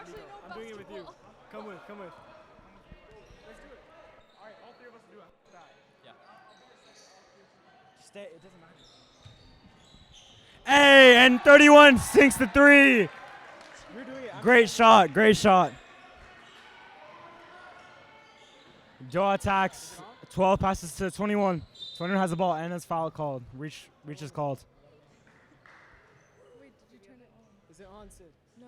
Nico. I'm doing it with you. Come with. Let's do it. All right, all three of us will do that. Yeah. Stay. It doesn't matter. Hey, and 31 sinks the three. You're doing it. Great shot. Great shot. Doha attacks. 12 passes to 21. 21 has the ball and has foul called. Reach is called. Wait, did you turn it on? Is it on, Sid? No.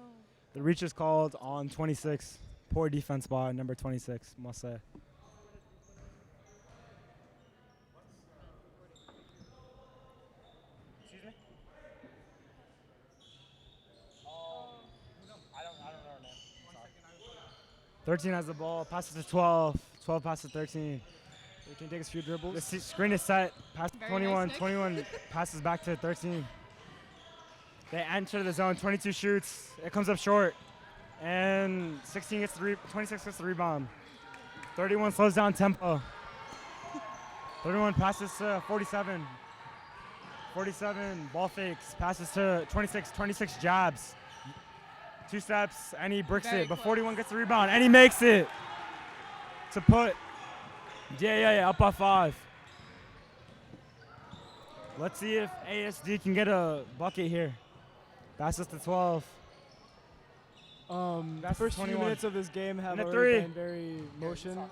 The reach is called on 26. Poor defense by number 26, must say. Excuse me? I don't know her name. 13 has the ball. Passes to 12. 12 passes to 13. 13 takes a few dribbles. The screen is set. Pass to Very 21. nice, Nick. 21 passes back to 13. They enter the zone. 22 shoots. It comes up short. And 26 gets the rebound. 31 slows down tempo. 31 passes to 47. 47 ball fakes. Passes to 26. 26 jabs. 2 steps and he bricks Very it. But close. 41 gets the rebound and he makes it to put DAA up by 5. Let's see if ASD can get a bucket here. Passes to 12. The That's first few 21. minutes of this game have And a already three. been very motion-wise.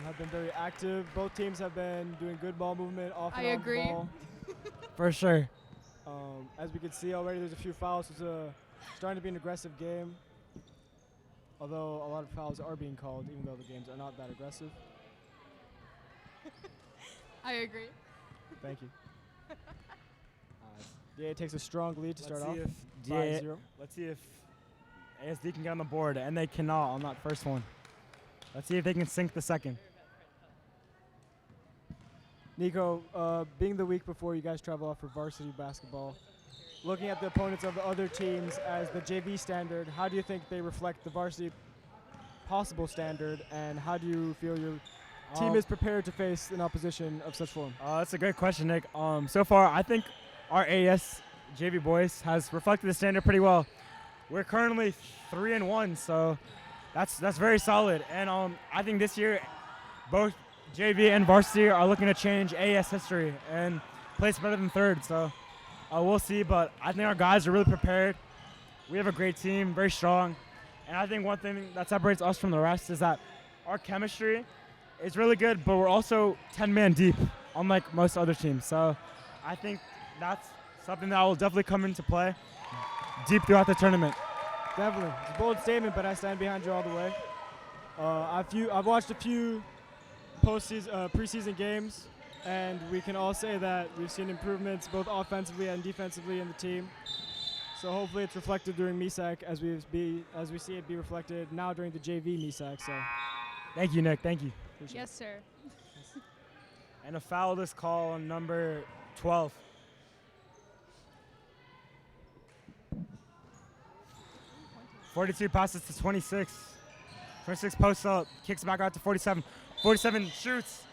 Have been very active. Both teams have been doing good ball movement off and I on agree. the ball. For sure. As we can see already, there's a few fouls. It's starting to be an aggressive game. Although a lot of fouls are being called, even though the games are not that aggressive. I agree. Thank you. DA takes a strong lead to start off. Let's see if ASD can get on the board, and they cannot on that first one. Let's see if they can sink the second. Nico, being the week before you guys travel off for varsity basketball, looking at the opponents of the other teams as the JV standard, how do you think they reflect the varsity possible standard, and how do you feel your team is prepared to face an opposition of such form? That's a great question, Nick. So far, I think our AS JV boys has reflected the standard pretty well. We're currently 3-1, so that's very solid. And I think this year, both JV and varsity are looking to change AS history and place better than third. So we'll see, but I think our guys are really prepared. We have a great team, very strong. And I think one thing that separates us from the rest is that our chemistry is really good, but we're also 10-man deep, unlike most other teams. So I think that's something that will definitely come into play deep throughout the tournament. Definitely. It's a bold statement, but I stand behind you all the way. I've watched a few preseason games, and we can all say that we've seen improvements both offensively and defensively in the team. So hopefully it's reflected during MESAC as we see it be reflected now during the JV MESAC. So Thank you, Nick. Thank you. appreciate Yes, sir. And a foul is called on number 12. .42 passes to 26. 26 posts up, kicks back out to 47. 47 shoots,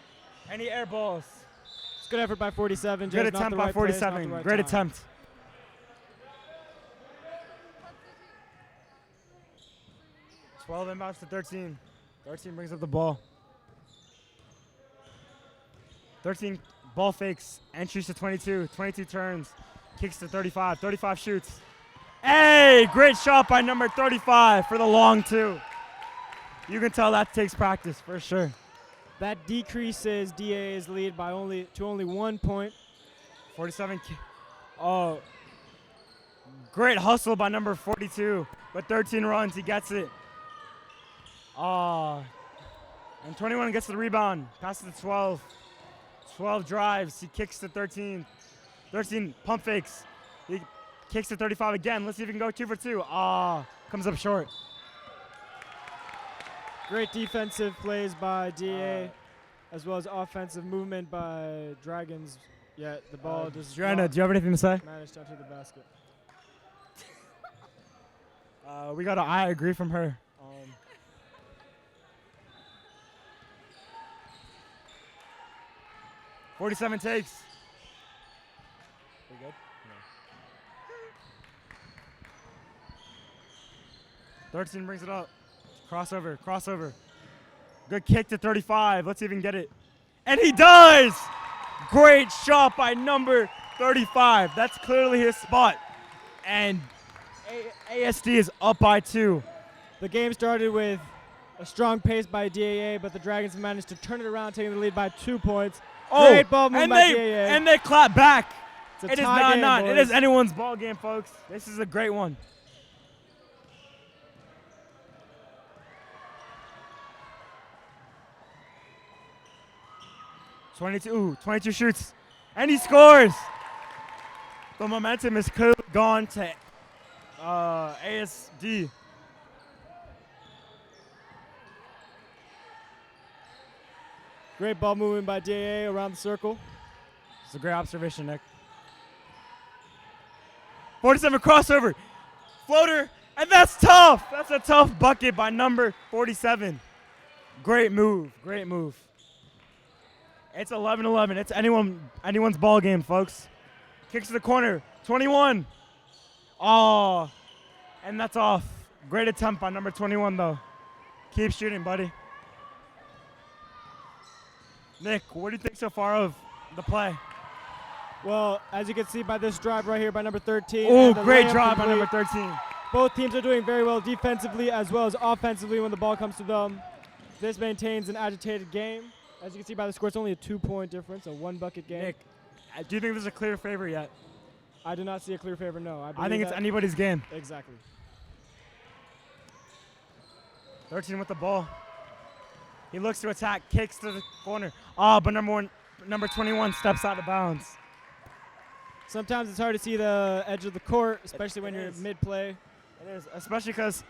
and he air balls. It's good effort by 47. Good just not attempt the by right place, not 47. the right Great time. attempt. .12 inbounds to 13. 13 brings up the ball. 13 ball fakes, entries to 22. 22 turns, kicks to 35. 35 shoots. Hey, great shot by number 35 for the long 2. You can tell that takes practice for sure. That decreases DA's lead by only 1 point. 47. Oh, great hustle by number 42. But 13 runs, he gets it. And 21 gets the rebound. Passes to 12. 12 drives. He kicks to 13. 13 pump fakes. He kicks to 35 again. Let's see if he can go 2 for 2. Comes up short. Great defensive plays by DA, as well as offensive movement by Dragons. Yet the ball does Joanna, not do you have anything to say? manage to enter the basket. We got an I agree from her. 47 takes. We good? 13 brings it up. Crossover, crossover. Good kick to 35. Let's see if he can get it. And he does! Great shot by number 35. That's clearly his spot. And ASD is up by 2. The game started with a strong pace by DAA, but the Dragons managed to turn it around, taking the lead by 2 points. Great ball movement by DAA. And they clap back. It's a It is tie game, 9-9. It boys. is anyone's ball game, folks. This is a great one. Ooh, 22 shoots. And he scores. The momentum is clearly gone to ASD. Great ball movement by DAA around the circle. It's a great observation, Nick. 47 crossover. Floater. And that's tough. That's a tough bucket by number 47. Great move. Great move. It's 11-11. It's anyone's ball game, folks. Kicks to the corner. 21. Oh, and that's off. Great attempt by number 21, though. Keep shooting, buddy. Nick, what do you think so far of the play? Well, as you can see by this drive right here by number 13. Oh, and the great layup drive by complete. number 13. Both teams are doing very well defensively as well as offensively when the ball comes to them. This maintains an agitated game. As you can see by the score, it's only a 2-point difference, a 1-bucket game. Nick, do you think there's a clear favor yet? I do not see a clear favor, no. I think it's anybody's game. Exactly. 13 with the ball. He looks to attack, kicks to the corner. Oh, but number 21 steps out of bounds. Sometimes it's hard to see the edge of the court, especially when it you're is. mid-play. It is, especially because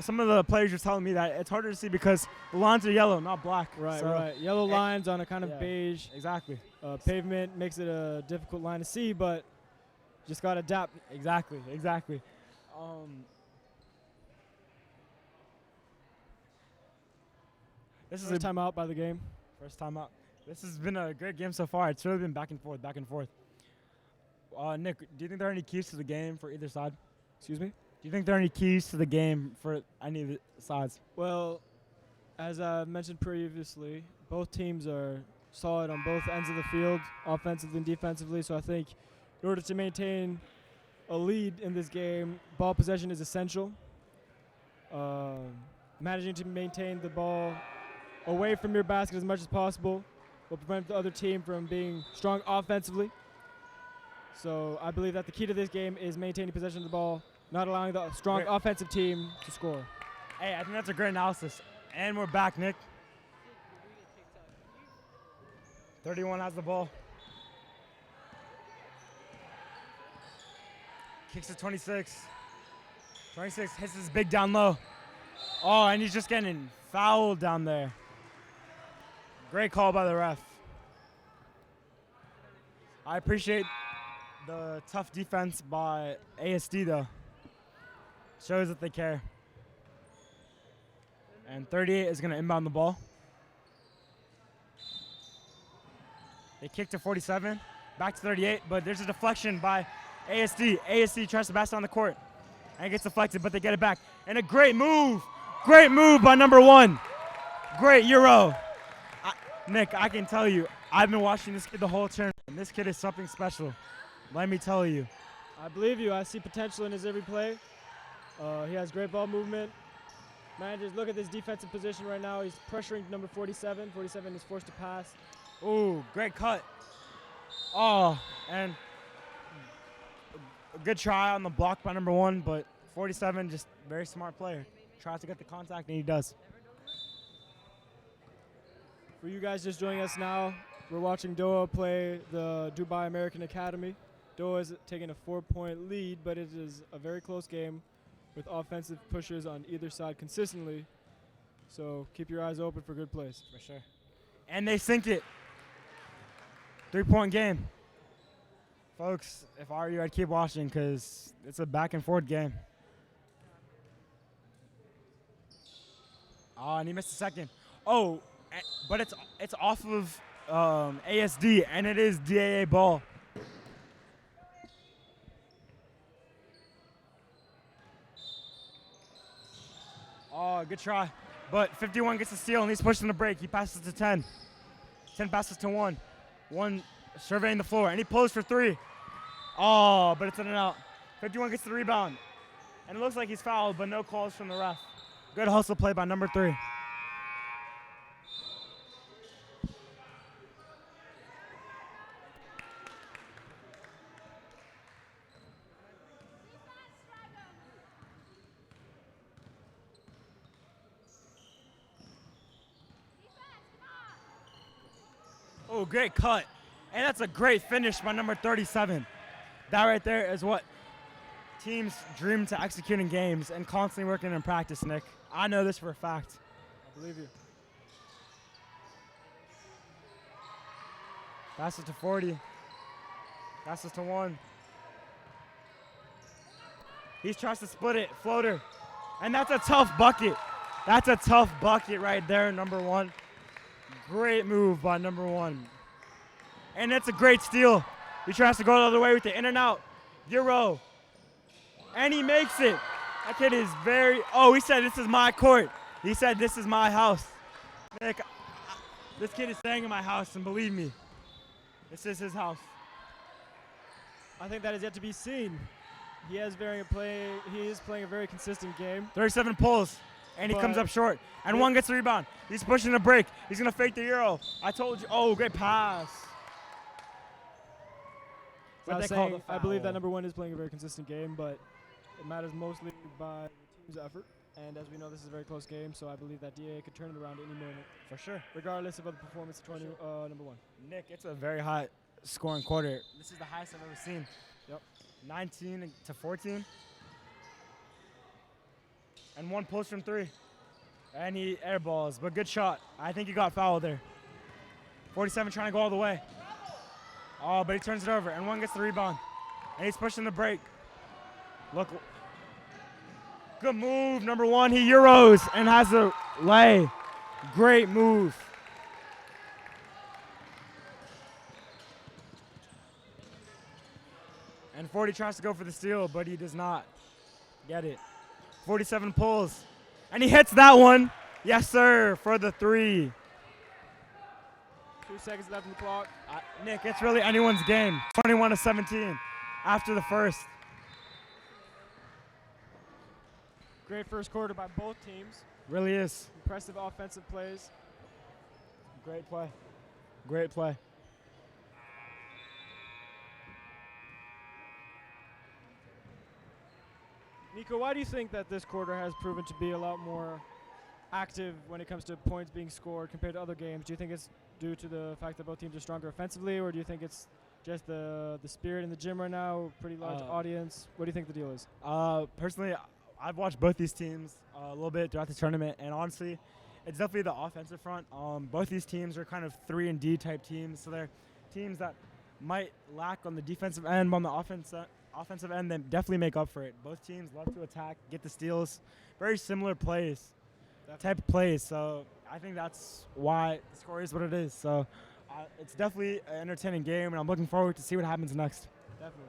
some of the players are telling me that it's harder to see because the lines are yellow, not black. Right, So right. Yellow lines on a kind of yeah. beige Exactly. pavement makes it a difficult line to see, but just got to adapt. Exactly. This is First time out by the game. First time out. This has been a great game so far. It's really been back and forth, back and forth. Nick, do you think there are any keys to the game for either side? Excuse me? Do you think there are any keys to the game for any of the sides? Well, as I mentioned previously, both teams are solid on both ends of the field, offensively and defensively. So I think in order to maintain a lead in this game, ball possession is essential. Managing to maintain the ball away from your basket as much as possible will prevent the other team from being strong offensively. So I believe that the key to this game is maintaining possession of the ball, not allowing the strong offensive team to score. Hey, I think that's a great analysis. And we're back, Nick. 31 has the ball. Kicks to 26. 26 hits his big down low. Oh, and he's just getting fouled down there. Great call by the ref. I appreciate the tough defense by ASD, though. Shows that they care. And 38 is going to inbound the ball. They kick to 47. Back to 38, but there's a deflection by ASD. ASD tries to pass down the court. And it gets deflected, but they get it back. And a great move. Great move by number 1. Great Euro. Nick, I can tell you, I've been watching this kid the whole tournament. And this kid is something special. Let me tell you. I believe you. I see potential in his every play. He has great ball movement. Managers, look at this defensive position right now. He's pressuring number 47. 47 is forced to pass. Ooh, great cut. Oh, and a good try on the block by number 1, but 47, just very smart player. Tries to get the contact, and he does. For you guys just joining us now, we're watching Doha play the Dubai American Academy. Doha is taking a 4-point lead, but it is a very close game with offensive pushes on either side consistently. So keep your eyes open for good plays. For sure. And they sink it. 3-point game. Folks, if I were you, I'd keep watching because it's a back-and-forth game. Oh, and he missed a second. Oh, but it's off of ASD, and it is DAA ball. good try. But 51 gets the steal, and he's pushing the break. He passes to 10. 10 passes to 1. 1 surveying the floor, and he pulls for 3. Oh, but it's in and out. 51 gets the rebound. And it looks like he's fouled, but no calls from the ref. Good hustle play by number 3. Oh, great cut. And that's a great finish by number 37. That right there is what teams dream to execute in games and constantly working in practice, Nick. I know this for a fact. I believe you. Passes to 40. Passes to 1. He tries to split it. Floater. And that's a tough bucket. That's a tough bucket right there, number 1. Great move by number 1. And it's a great steal. He tries to go the other way with the in and out. Euro. And he makes it. That kid is very, oh, he said this is my court. He said this is my house. Nick, this kid is staying in my house, and believe me, this is his house. I think that is yet to be seen. He is playing a very consistent game. 37 pulls, and he comes up short. And 1 gets the rebound. He's pushing the break. He's going to fake the Euro. I told you. Oh, great pass. I believe that number 1 is playing a very consistent game, but it matters mostly by the team's effort. And as we know, this is a very close game, so I believe that DAA could turn it around any moment. For sure. Regardless of the performance of number 1. Nick, it's a very high scoring quarter. This is the highest I've ever seen. Yep. 19 to 14. And 1 push from 3. And he airballs, but good shot. I think he got fouled there. 47 trying to go all the way. Oh, but he turns it over, and 1 gets the rebound. And he's pushing the break. Look. Good move, number 1. He Euros and has a lay. Great move. And 40 tries to go for the steal, but he does not get it. 47 pulls. And he hits that one. Yes, sir, for the 3. 2 seconds left in the clock. Nick, it's really anyone's game. 21 to 17 after the first. Great first quarter by both teams. Really is. Impressive offensive plays. Great play. Great play. Nico, why do you think that this quarter has proven to be a lot more active when it comes to points being scored compared to other games? Do you think it's due to the fact that both teams are stronger offensively, or do you think it's just the spirit in the gym right now, pretty large audience? What do you think the deal is? Personally, I've watched both these teams a little bit throughout the tournament, and honestly, it's definitely the offensive front. Both these teams are kind of 3-and-D type teams, so they're teams that might lack on the defensive end, but on the offensive end, they definitely make up for it. Both teams love to attack, get the steals, very similar plays, type of plays. So I think that's why the score is what it is. So it's definitely an entertaining game, and I'm looking forward to see what happens next. Definitely.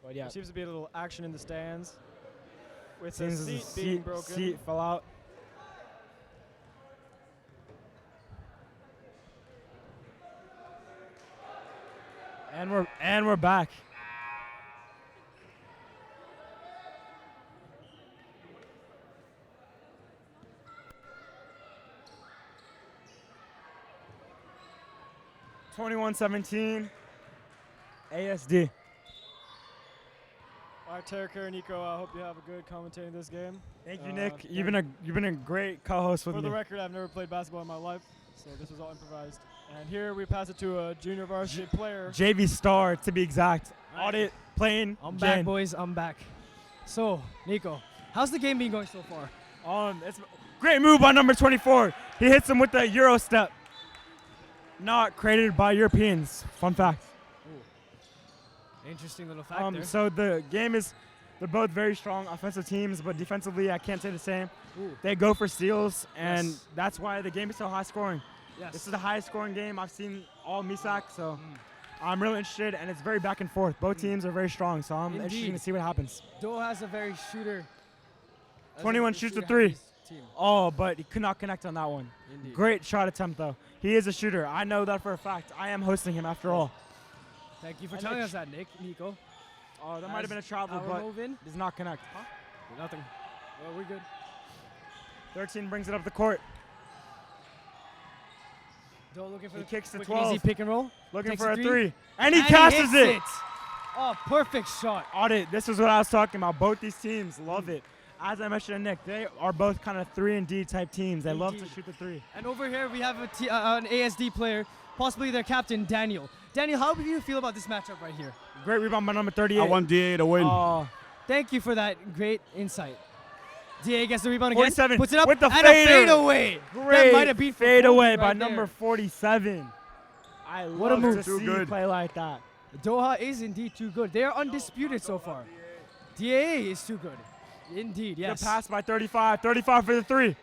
But yeah, there seems to be a little action in the stands with seems the seat being broken. Seat fell out. And we're back. (21-17) ASD. All right, take care, Nico. I hope you have a good commentating this game. Thank you, Nick. You've been a great co-host with me. For the record, I've never played basketball in my life, so this was all improvised. And here we pass it to a junior varsity player. JV star, to be exact. Audit, playing. I'm back, boys. I'm back. So, Nico, how's the game been going so far? It's a great move by number 24. He hits him with the Euro step. Not created by Europeans. Fun fact. Interesting little fact there. So the game is, they're both very strong offensive teams, but defensively, I can't say the same. Ooh. They go for steals, and Yes. that's why the game is so high scoring. Yes. This is the highest scoring game I've seen all MESAC, so I'm really interested, and it's very back and forth. Both teams are very strong, so I'm interested Indeed. to see what happens. Doha has a very shooter. 21 shoots a three. Team. Oh, but he could not connect on that one. Indeed. Great shot attempt, though. He is a shooter. I know that for a fact. I am hosting him after all. Thank you for And telling Nick- us that, Nico. Oh, that might have been a travel, Our but move in. does not connect. Nothing. Well, we're good. 13 brings it up the court. Doha looking for He the kicks to quick and 12. easy pick and roll. Looking Takes for a a three. three. And he And cashes hits it. Oh, perfect shot. Audit. This is what I was talking about. Both these teams love it. As I mentioned to Nick, they are both kind of 3-and-D type teams. They love to Indeed. shoot the three. And over here we have an ASD player, possibly their captain, Daniel. Daniel, how do you feel about this matchup right here? Great rebound by number 38. I want DAA to win. Oh, Thank you for that great insight. DA gets the rebound again. 47 Puts it up with the and fader. a fadeaway. great That might have been for fade Kobe away right by there. number 47. I What a love move. to Too see good. play like that. Doha is indeed too good. They are undisputed so far. DAA is too good. Indeed, yes. Good pass by 35. 35 for the three.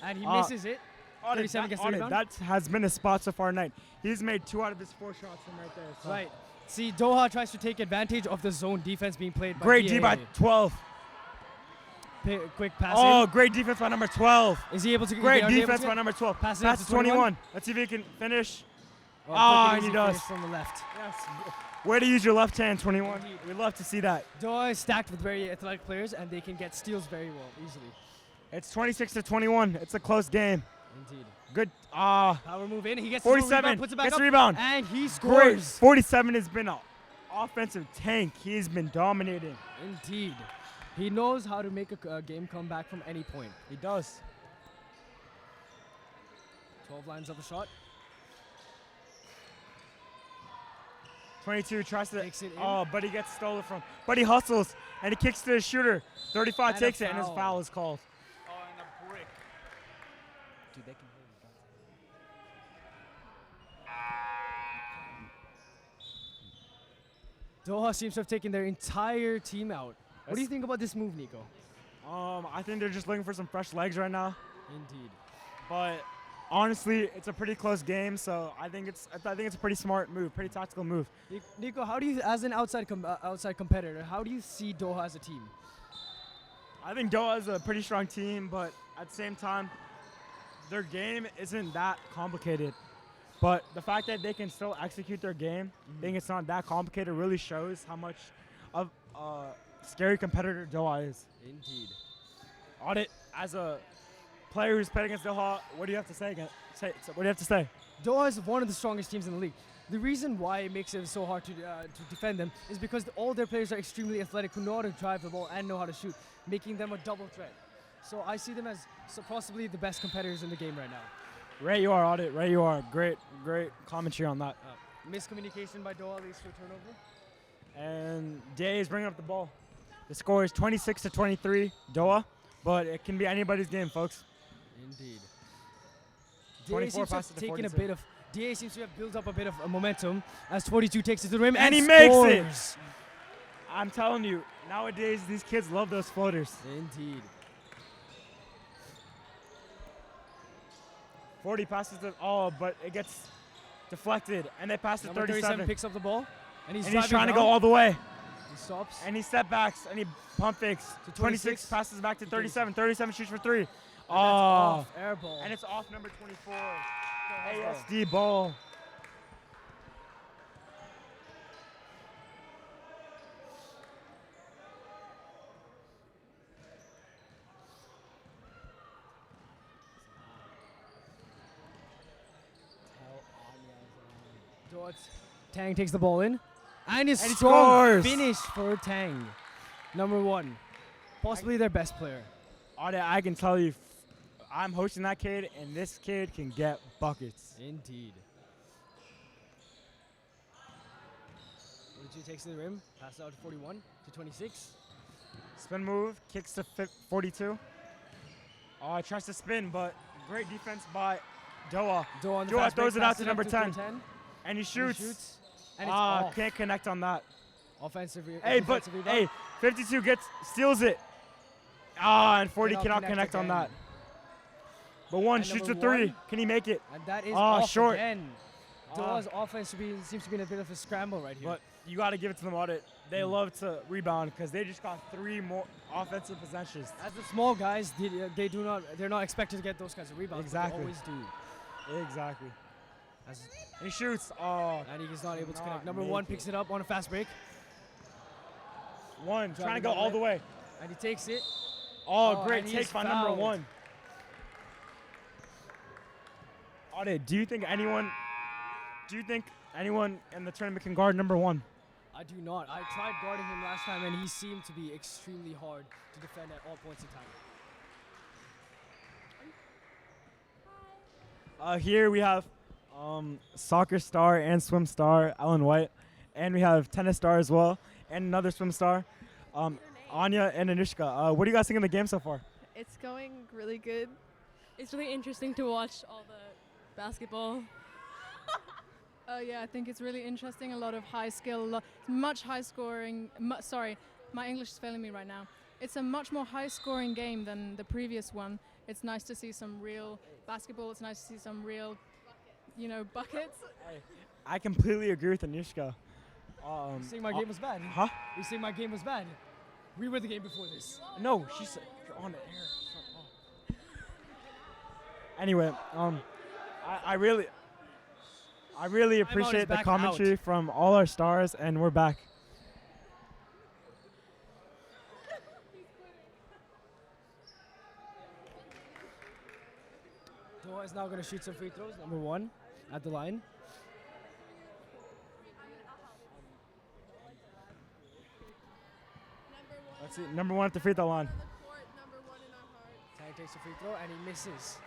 And he Ah. misses it. 37 gets the rebound. That has been his spot so far tonight. He's made 2 out of his 4 shots from right there. So. Right. See, Doha tries to take advantage of the zone defense being played by Great DAA. D by 12. Quick pass Oh, in. great defense by number 12. Is he able to Great are they able defense to by get- number 12. Pass it up Pass to 21. Let's see if he can finish. Oh, Ah, quick and he easy does. finish from the left. Yes. Way to use your left hand, 21. Indeed. We love to see that. Doha is stacked with very athletic players, and they can get steals very well, easily. It's 26 to 21. It's a close game. Indeed. Good. Power move in. He gets the 47. rebound, puts it back Gets up, the rebound. and he Great. scores. 47 has been an offensive tank. He's been dominating. Indeed. He knows how to make a game come back from any point. He does. 12 lines of a shot. 22 tries to. Takes it in. Oh, but he gets stolen from. But he hustles and he kicks to the shooter. 35 And a takes it, and his foul. foul is called. Oh, and a brick. Dude, they can hear Doha seems to have taken their entire team out. What do you think about this move, Nico? I think they're just looking for some fresh legs right now. Indeed. But honestly, it's a pretty close game, so I think it's a pretty smart move, pretty tactical move. Nico, how do you, as an outside competitor, how do you see Doha as a team? I think Doha is a pretty strong team, but at the same time, their game isn't that complicated. But the fact that they can still execute their game, I think it's not that complicated, really shows how much of a scary competitor Doha is. Indeed. Audit, as a player who's played against Doha, what do you have to say? What do you have to say? Doha is one of the strongest teams in the league. The reason why it makes it so hard to defend them is because all their players are extremely athletic, who know how to drive the ball and know how to shoot, making them a double threat. So I see them as possibly the best competitors in the game right now. Right you are, Audit. Right you are. Great commentary on that. Miscommunication by Doha leads to a turnover. And DAA is bringing up the ball. The score is 26 to 23, Doha, but it can be anybody's game, folks. Indeed. 24 DA seems to have passes to taken a 42. bit of. DA seems to have built up a bit of momentum as 42 takes it to the rim And he scores. makes it. I'm telling you, nowadays these kids love those floaters. Indeed. 40 passes to, but it gets deflected, and they pass to Number 37. picks up the ball, and he's, And he's driving trying to go down. all the way. He stops. And he step backs, and he pump fakes. To 26 26. passes back to To 37. 37 shoots for 3. That's Oh, off, air ball. and it's off number 24. ASD ball. Tang takes the ball in, and it's And he strong scores. finish for Tang. Number 1, possibly their best player. I can tell you, I'm hosting that kid, and this kid can get buckets. Indeed. 42 takes to the rim, passes out to 41 to 26. Spin move, kicks to 42. Tries to spin, but great defense by Doha. Doha on the Doha fast break, throws it out passes to number 10. And And he he shoots. shoots. And it's off. Can't connect on that. Offensive. Hey, but defensive rebound. hey, 52 steals it. Ah, and 40 Cannot cannot connect connect on again. that. But one And shoots a number three. one. Can he make it? And that is Ah, off short. again. Doha's offense seems to be in a bit of a scramble right here. But you got to give it to them, Audit. They love to rebound because they just got 3 more offensive possessions. as the small guys, they're not expected to get those kinds of rebounds. but Exactly. They always do. Exactly. As, He shoots. Oh, and he is not able to Not connect. Number make one it. picks it up on a fast break, one. Trying to Driving go down all left. the way. and he takes it. Oh, Oh, great and he take is by number fouled. 1. Audit, do you think anyone in the tournament can guard number 1? I do not. I tried guarding him last time, and he seemed to be extremely hard to defend at all points in time. Here we have soccer star and swim star Ellen White, and we have tennis star as well, and another swim star, Anya and Anushka. What do you guys think of the game so far? It's going really good. It's really interesting to watch all the basketball. Oh yeah, I think it's really interesting. A lot of high skill, much high scoring. Sorry, my English is failing me right now. It's a much more high scoring game than the previous one. It's nice to see some real basketball. It's nice to see some real, buckets. I completely agree with Anushka. You saying my game was bad? Huh? You saying my game was bad? We were the game before this. No, she said you're on the air. Shut up. Anyway, I really is appreciate the back commentary out. from all our stars, and we're back. Doha is now going to shoot some free throws. Number one at the line. Let's see, number 1 at the free throw line, Tang takes a free throw and he misses.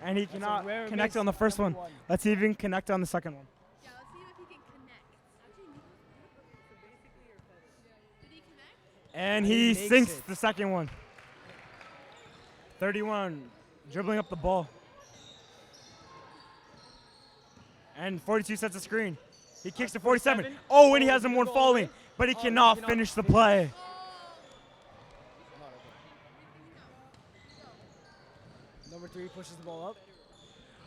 and he That's a connect rare connected miss, on the first number one. one. Let's see if he can connect on the second one. Yeah, let's see if he can connect. Did he connect? And And he he makes sinks it. the second one. 31, dribbling up the ball. And 42 sets a screen. He kicks to 47. 47. Oh, and he Oh, has him he one goes all the falling, way. but he Oh, cannot cannot finish the finish. play. Number three pushes the ball up.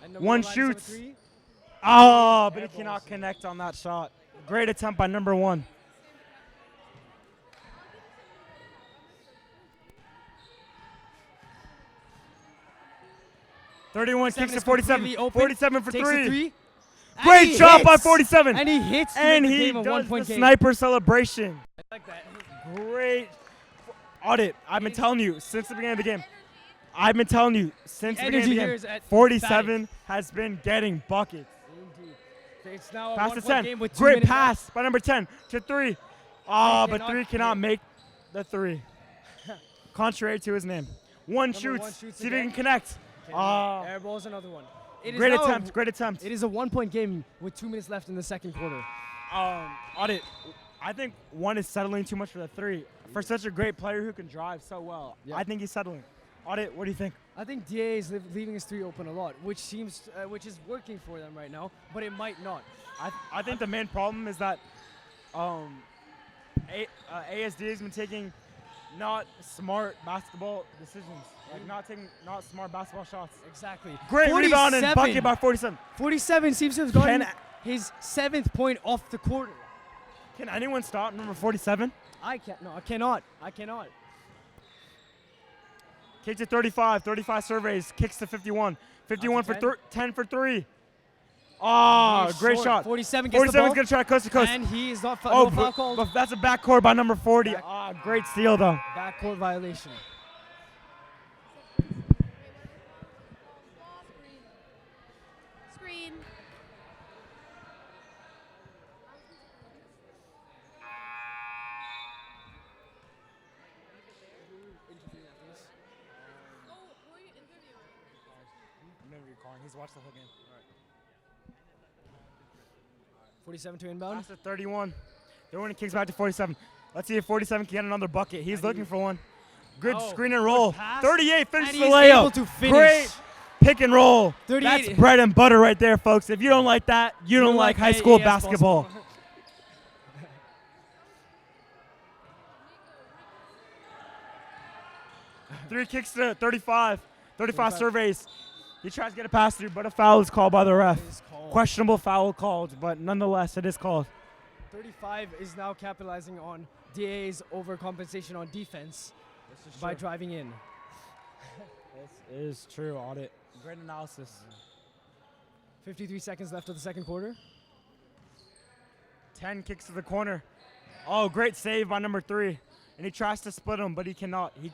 And One line is number shoots. three. Oh, but he Airballs cannot it. connect on that shot. Great attempt by number 1. "31 Seven kicks to is 47. completely open, 47 for takes 3. a three. and Great he shot by hits. 47. And he hits to And make the he game a does 1 the point game. sniper celebration. I like that. Great audit. I've been telling you since the beginning of the game. I've been telling you since the beginning of Energy the here game. is at 47 has been getting buckets. Indeed. It's now a Pass to 1 point 10. game with 2 Great minutes pass by number 10 to 3. Ah, but cannot 3 cannot hit. make the 3. Contrary to his name. One Number shoots. one shoots See if he again. can connect. left. Ah, Airball's another one. It is great now a- attempt. Great attempt. It is a 1 point game with 2 minutes left in the second quarter. Audit. I think 1 is settling too much for the 3. For such a great player who can drive so well, Yeah. I think he's settling. Audit, what do you think? I think DAA is leaving his 3 open a lot, which is working for them right now, but it might not. I think the main problem is that ASD has been taking not smart basketball decisions, like not smart basketball shots. Exactly. Great rebound and bucket by 47. 47 seems to have gotten Can- his 7th point off the quarter. Can anyone stop number 47? I can't. No, I cannot. I cannot. Kick to 35. 35 surveys. Kicks to 51. 51 for 10. 10 for 3. Ah, He's great short. shot. 47 gets the 47 is ball, going to try coast to coast. and he is not Oh, no foul called. but that's a backcourt by number 40. Back- Ah, great steal though. Backcourt violation. Screen. I'm never recalling. He's watched the whole game. 47 to inbound. Pass to 31. 31 kicks back to 47. Let's see if 47 can get another bucket. He's looking for one. Good Oh, screen and roll. pass. 38 finishes And the he's layup. able to finish. Great pick and roll. 38. That's bread and butter right there, folks. If you don't like that, you don't like high school basketball. 3 kicks to 35. 35 35. surveys. He tries to get a pass through, but a foul is called by the ref. It is called. Questionable foul called, but nonetheless, it is called. 35 is now capitalizing on DAA's overcompensation on defense by driving in. This is true, Audit. Great analysis. 53 seconds left of the second quarter. 10 kicks to the corner. Oh, great save by number 3. And he tries to split him, but he cannot. He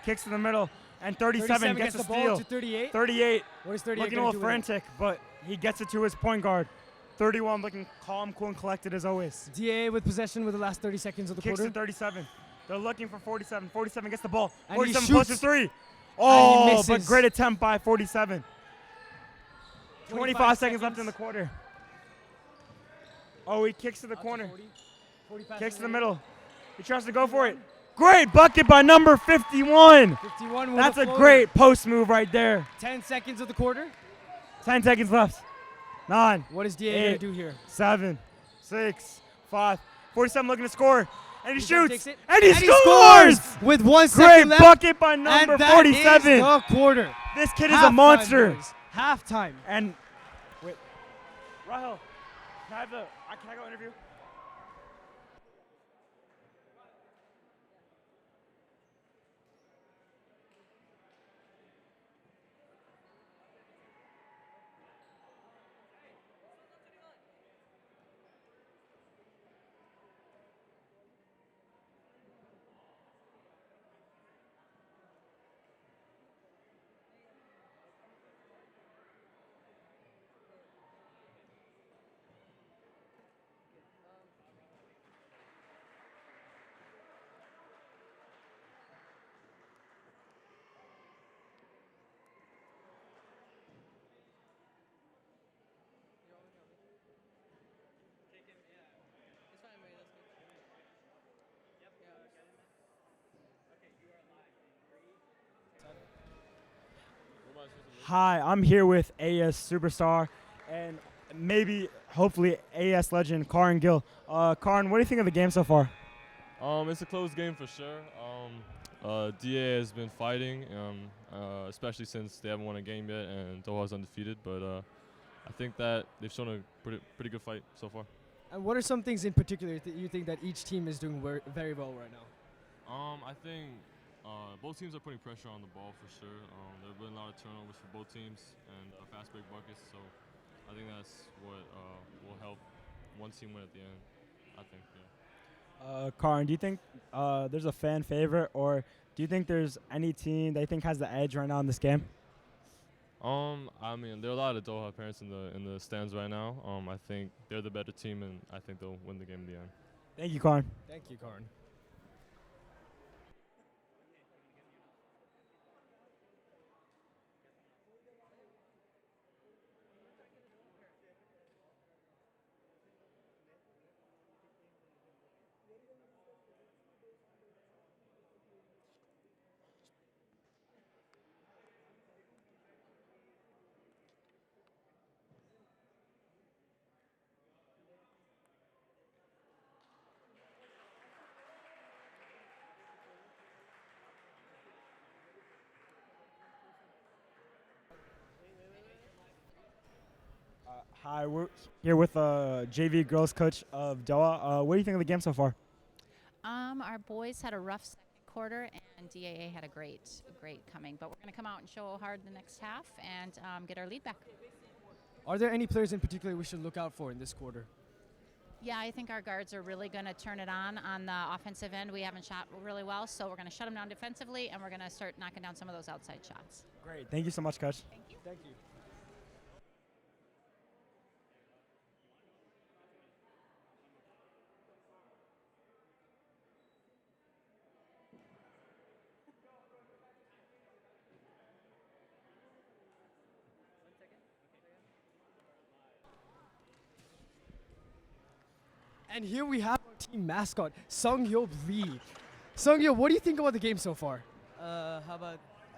kicks to the middle, and 37 gets a the ball steal. to 38. 38 What is 38 looking a gonna little do with it? frantic, but he gets it to his point guard. 31 looking calm, cool, and collected as always. DAA with possession with the last 30 seconds of the Kicks quarter. to 37. They're looking for 47. 47 gets the ball. And 47 he close to shoots. 3. Oh, but misses. great attempt by 47. 25 25 seconds left in the quarter. Oh, he kicks to the Out to corner. 40. 40 passes Kicks to the later. middle. He tries to go for it. Great bucket by number 51. 51 with That's a floater. great post move right there. 10 seconds of the quarter. 10 seconds left. 9, What is DAA going 8, to do here? 7, 6, 5. 47 looking to score. And he He's gonna shoots. takes it. And he And scores! with 1 Great second left. bucket by number and that 47. is the quarter. This kid is a Halftime, monster. boys. Halftime. And wait, Rahel, can I go interview? Hi, I'm here with AS superstar and maybe, hopefully, AS legend Karan Gill. Karan, what do you think of the game so far? It's a close game for sure. DA has been fighting, especially since they haven't won a game yet and Doha's undefeated. But I think that they've shown a pretty good fight so far. And what are some things in particular that you think that each team is doing very well right now? I think both teams are putting pressure on the ball for sure. There have been a lot of turnovers for both teams and fast break buckets. So I think that's what will help one team win at the end. I think, yeah. Karan, do you think there's a fan favorite, or do you think there's any team that you think has the edge right now in this game? I mean, there are a lot of Doha parents in the stands right now. I think they're the better team, and I think they'll win the game in the end. Thank you, Karan. Thank you, Karan. Hi, we're here with JV girls coach of Doha. What do you think of the game so far? Our boys had a rough second quarter, and DAA had a great coming. But we're going to come out and show hard the next half and get our lead back. Are there any players in particular we should look out for in this quarter? Yeah, I think our guards are really going to turn it on the offensive end. We haven't shot really well, so we're going to shut them down defensively, and we're going to start knocking down some of those outside shots. Great. Thank you so much, coach. Thank you. Thank you. And here we have our team mascot, Sung-Hyo Lee. Sung-Hyo, what do you think about the game so far? How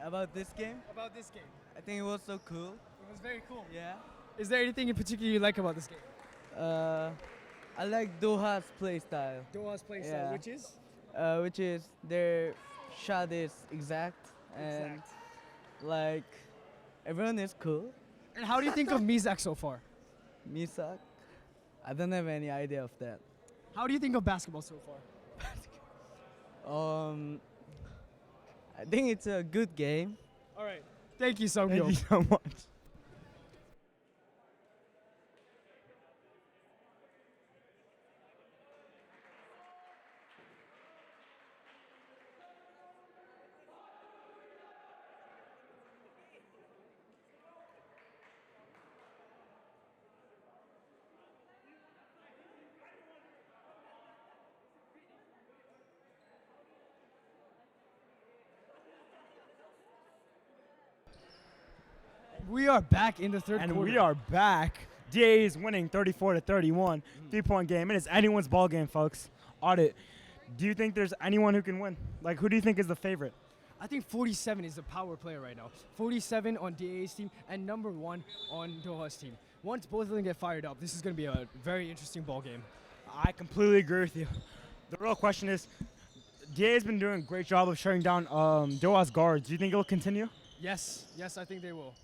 about this game? About this game. I think it was so cool. It was very cool. Yeah. Is there anything in particular you like about this game? I like Doha's play style. Doha's play Yeah. style, which is? Which is their shot is exact and like everyone is cool. And how do you think of MESAC so far? MESAC, I don't have any idea of that. How do you think of basketball so far? I think it's a good game. All right. Thank you, Thank Sungyo. you so much. We are back in the third And quarter. we are back. DAA is winning 34-31. 3-point game. It is anyone's ball game, folks. Audit. Do you think there's anyone who can win? Like, who do you think is the favorite? I think 47 is the power player right now. 47 on DAA's team and number 1 on Doha's team. Once both of them get fired up, this is going to be a very interesting ball game. I completely agree with you. The real question is, DAA has been doing a great job of shutting down Doha's guards. Do you think it'll continue? Yes, I think they will.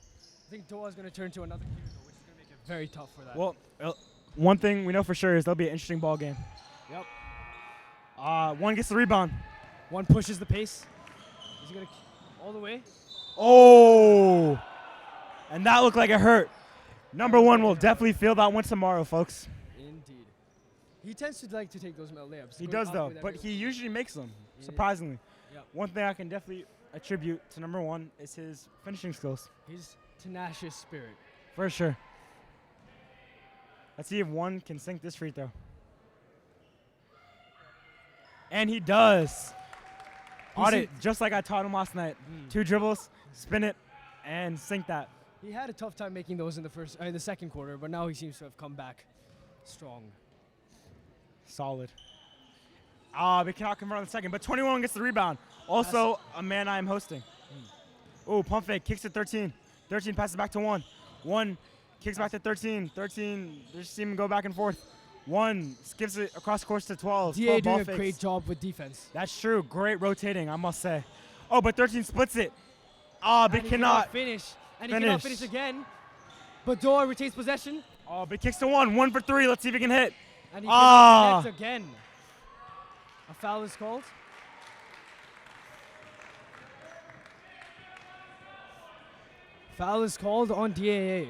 I think Doha is going to turn to another unit, which is going to make it very tough for that. Well, one thing we know for sure is there'll be an interesting ball game. Yep. One gets the rebound. One pushes the pace. Is he going to all the way? Oh! And that looked like it hurt. Number 1 will definitely feel that one tomorrow, folks. Indeed. He tends to like to take those layups. He going does, out though, with but everyone. he usually makes them, Yeah. surprisingly. Yep. One thing I can definitely attribute to number 1 is his finishing skills. His tenacious spirit. For sure. Let's see if 1 can sink this free throw. And he does. Audit, just like I taught him last night. 2 dribbles, spin it, and sink that. He had a tough time making those in the second quarter, but now he seems to have come back strong. Solid. We cannot convert on the second, but 21 gets the rebound. Also, a man I am hosting. Oh, pump fake, kicks to 13. 13 passes back to 1. 1 kicks back to 13. 13, they just see him go back and forth. 1 skips it across course to 12. DA 12 ball doing a fakes. great job with defense. That's true. Great rotating, I must say. Oh, but 13 splits it. But And he cannot. finish. And he cannot finish again. But Doha retains possession. Oh, but kicks to 1. 1 for 3. Let's see if he can hit. And he cannot connect again. A foul is called. Foul is called on DAA.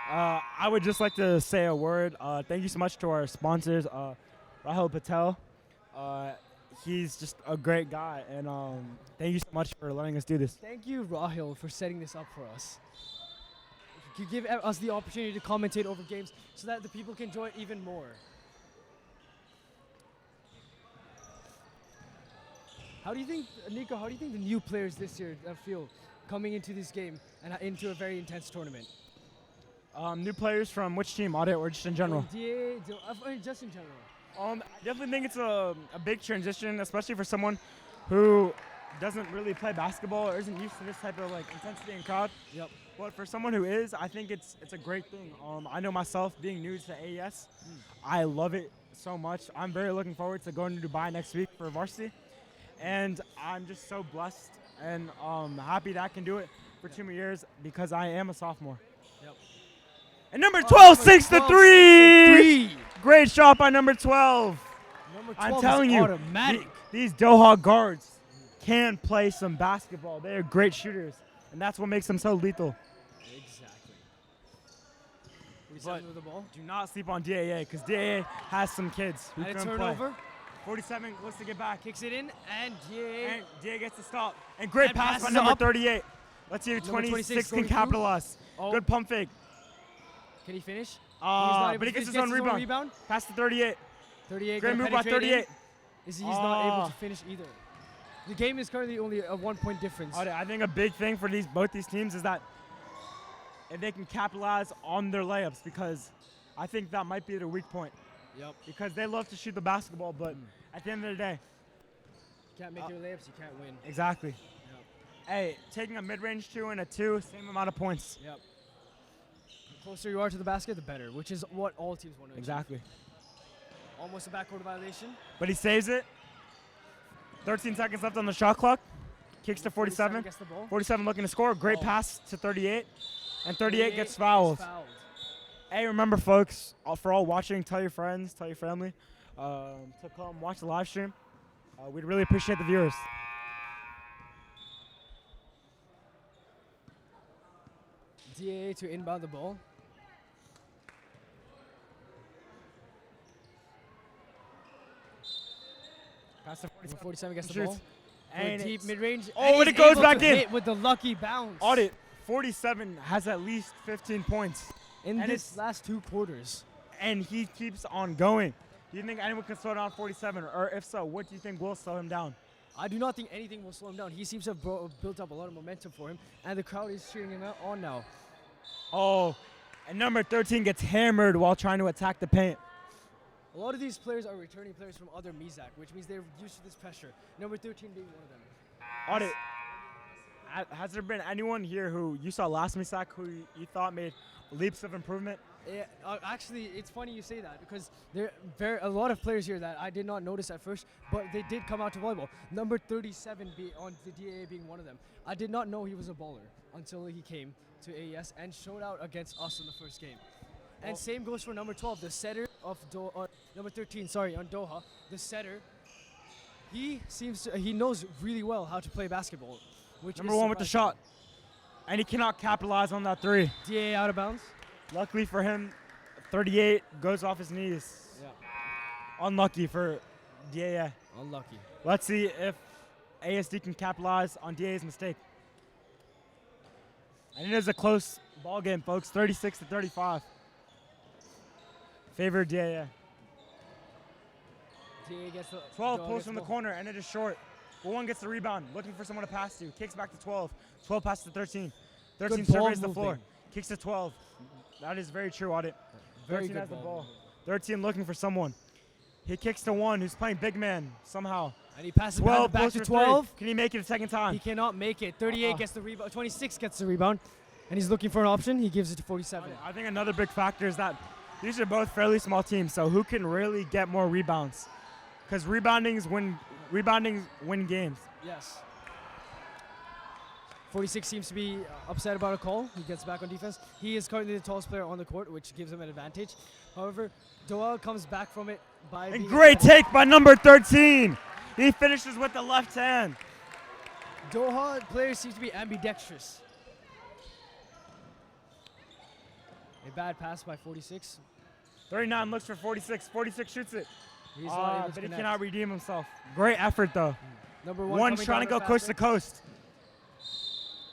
I would just like to say a word. Thank you so much to our sponsors, Rahul Patel. He's just a great guy, and thank you so much for letting us do this. Thank you, Rahil, for setting this up for us. You give us the opportunity to commentate over games so that the people can enjoy it even more. How do you think, Nico, how do you think the new players this year feel coming into this game and into a very intense tournament? New players from which team, Audit, or just in general? Just in general. I definitely think it's a big transition, especially for someone who doesn't really play basketball or isn't used to this type of like intensity and crowd. Yep. But for someone who is, I think it's a great thing. I know myself, being new to AES, I love it so much. I'm very looking forward to going to Dubai next week for varsity, and I'm just so blessed and happy that I can do it for 2 more years because I am a sophomore. Yep. And number 12 sinks the 3. 3. Great shot by number 12. Number 12 I'm telling is you, automatic. these Doha guards can play some basketball. They are great shooters, and that's what makes them so lethal. Exactly. But with the ball. do not sleep on DAA because DAA has some kids who And a can play. turnover. 47 wants to get back. Kicks it in, and DAA. And DAA gets to stop. And great And pass by passes number up. 38. Let's see if Number 26 going can through. capitalize. Oh. Good pump fake. Can he finish? He's But he to gets finish. his own rebound. Pass to 38. 38. Great gonna move by penetrate 38. in. He's not able to finish either. The game is currently only a 1 point difference. I think a big thing for both these teams is that if they can capitalize on their layups, because I think that might be their weak point. Yep. Because they love to shoot the basketball, but at the end of the day, You can't make your layups, you can't win. exactly. Yep. Hey, taking a mid-range 2 and a 2, same amount of points. Yep. The closer you are to the basket, the better, which is what all teams want to achieve. Exactly. Almost a backcourt violation. But he saves it. 13 seconds left on the shot clock. Kicks to 47. Gets the ball. 47 looking to score. Great Oh. pass to 38. And 38 gets fouled. Hey, remember, folks, for all watching, tell your friends, tell your family to come watch the live stream. We'd really appreciate the viewers. DAA to inbound the ball. Pass to 47 gets the Shoots. ball. And Deep it's- mid-range. Oh, and and he's it goes able back to in. hit with the lucky bounce. Audit, 47 has at least 15 points. In and this it's- last 2 quarters. And he keeps on going. Do you think anyone can slow down 47? Or if so, what do you think will slow him down? I do not think anything will slow him down. He seems to have built up a lot of momentum for him, and the crowd is cheering him on now. Oh, and number 13 gets hammered while trying to attack the paint. A lot of these players are returning players from other MESAC, which means they're used to this pressure. Number 13 being one of them. Audit, has there been anyone here who you saw last MESAC who you thought made leaps of improvement? Yeah, actually, it's funny you say that because there are a lot of players here that I did not notice at first, but they did come out to volleyball. Number 37 on the DAA being one of them. I did not know he was a baller until he came to AES and showed out against us in the first game. And same goes for number 12, the setter of number 13, sorry, on Doha, the setter. He knows really well how to play basketball. Which Number is 1 with the surprising. shot. And he cannot capitalize on that 3. DAA out of bounds. Luckily for him, 38 goes off his knees. Yeah. Unlucky for DAA. Unlucky. Let's see if ASD can capitalize on DAA's mistake. And it is a close ball game, folks. 36 to 35. Favor DAA. DAA gets the 12 Doha pulls gets from the the ball. corner, and it is short. But 1 gets the rebound, looking for someone to pass to. Kicks back to 12. 12 passes to 13. 13 Good ball surveys the floor. moving. Kicks to 12. That is very true, Audit. Very 13 good has the ball ball. movement. 13 looking for someone. He kicks to 1 who's playing big man somehow. And he passes 12 back pulls to for 12. 3. Can he make it a second He time? cannot make it. 38 gets the rebound. 26 gets the rebound. And he's looking for an option. He gives it to 47. I think another big factor is that these are both fairly small teams, so who can really get more rebounds? Because reboundings win games. Yes. 46 seems to be upset about a call. He gets back on defense. He is currently the tallest player on the court, which gives him an advantage. However, Doha comes back from it by And being great athletic. take by number 13. He finishes with the left hand. Doha players seem to be ambidextrous. A bad pass by 46. 39 looks for 46. 46 shoots it. He's not able to But he connect. cannot redeem himself. Great effort, though. Number 1 coming trying to down go a coast to fast coast.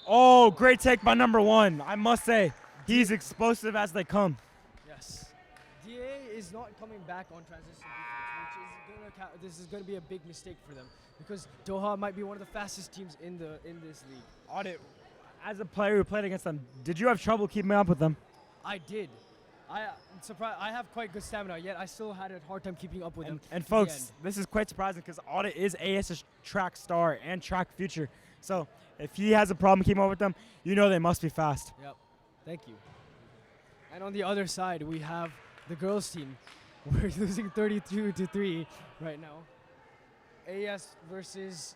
Oh, great take by number 1. I must say, he's explosive as they come. break. Yes. DA is not coming back on transition defense, which is this is going to be a big mistake for them because Doha might be one of the fastest teams in this league. Audit, as a player who played against them, did you have trouble keeping up with them? I did. I'm surprised. I have quite good stamina, yet I still had a hard time keeping up with him. And to the folks, end. this is quite surprising because Audit is AS's track star and track future. So if he has a problem keeping up with them, you know they must be fast. Yep. Thank you. And on the other side, we have the girls team. We're losing 32 to 3 right now. AS versus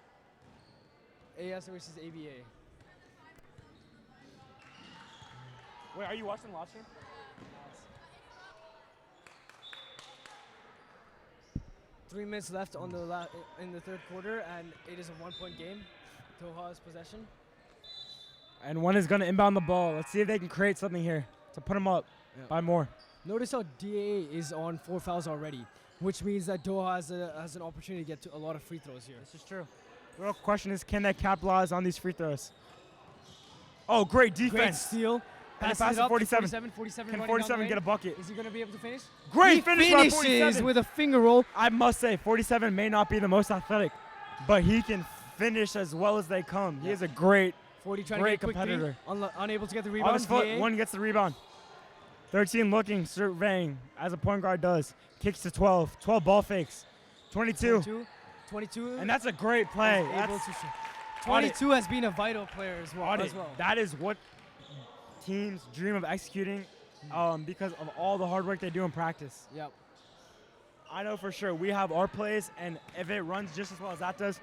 ABA. Wait, are you watching the live stream? 3 minutes left on in the third quarter, and it is a 1-point game. Doha's possession. And 1 is going to inbound the ball. Let's see if they can create something here to put them up by more. Notice how DAA is on 4 fouls already, which means that Doha has an opportunity to get to a lot of free throws here. This is true. The real question is, can they capitalize on these free throws? Oh, great defense. Great steal. And it Passes passes it up to 47. 47 Can running down the 47 lane. get a bucket? Is he going to be able to finish? Great He finish by finishes 47. with a finger roll. I must say, 47 may not be the most athletic, but he can finish as well as they come. He Yeah. is a great 40 trying Great to get a quick competitor. three. Unable to get the on rebound. his foot. DAA. 1 gets the rebound. 13 looking, surveying, as a point guard does. Kicks to 12. 12 ball fakes. 22. 22. And that's a great play. is able That's to shoot. 22 has been a vital player as well. Audit. That is what teams dream of executing because of all the hard work they do in practice. Yep. I know for sure we have our plays, and if it runs just as well as that does,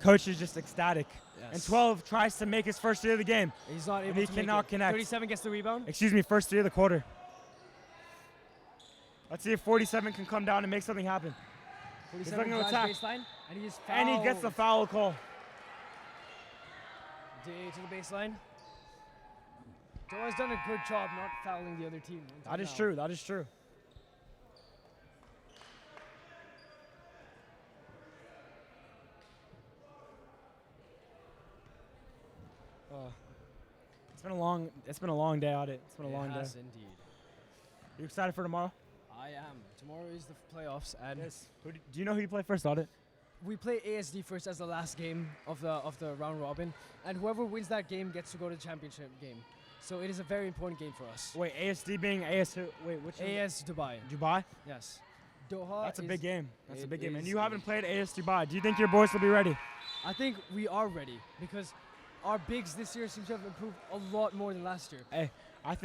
coach is just ecstatic. Yes. And 12 tries to make his first three of the game. He's not And able he to make cannot it. connect. 37 gets the rebound. Excuse me, first three of the quarter. Let's see if 47 can come down and make something happen. 47 looking to drives attack. baseline, and he is And he gets the foul call. DAA to the baseline. Doha's done a good job not fouling the other team. until That is now. true. That is true. It's been a long day audit. It's been a long day. Yes, indeed. You excited for tomorrow? I am. Tomorrow is the playoffs, and Yes. Do you know who you play first audit? we play ASD first as the last game of the round robin, and whoever wins that game gets to go to the championship game. So it is a very important game for us. Wait, ASD being AS who? Wait, which one? AS Dubai. Dubai? Yes. Doha. That's a is- big game. That's a it big game. And is you a haven't big- played AS Dubai. Do you think your boys will be ready? I think we are ready because our bigs this year seem to have improved a lot more than last year. I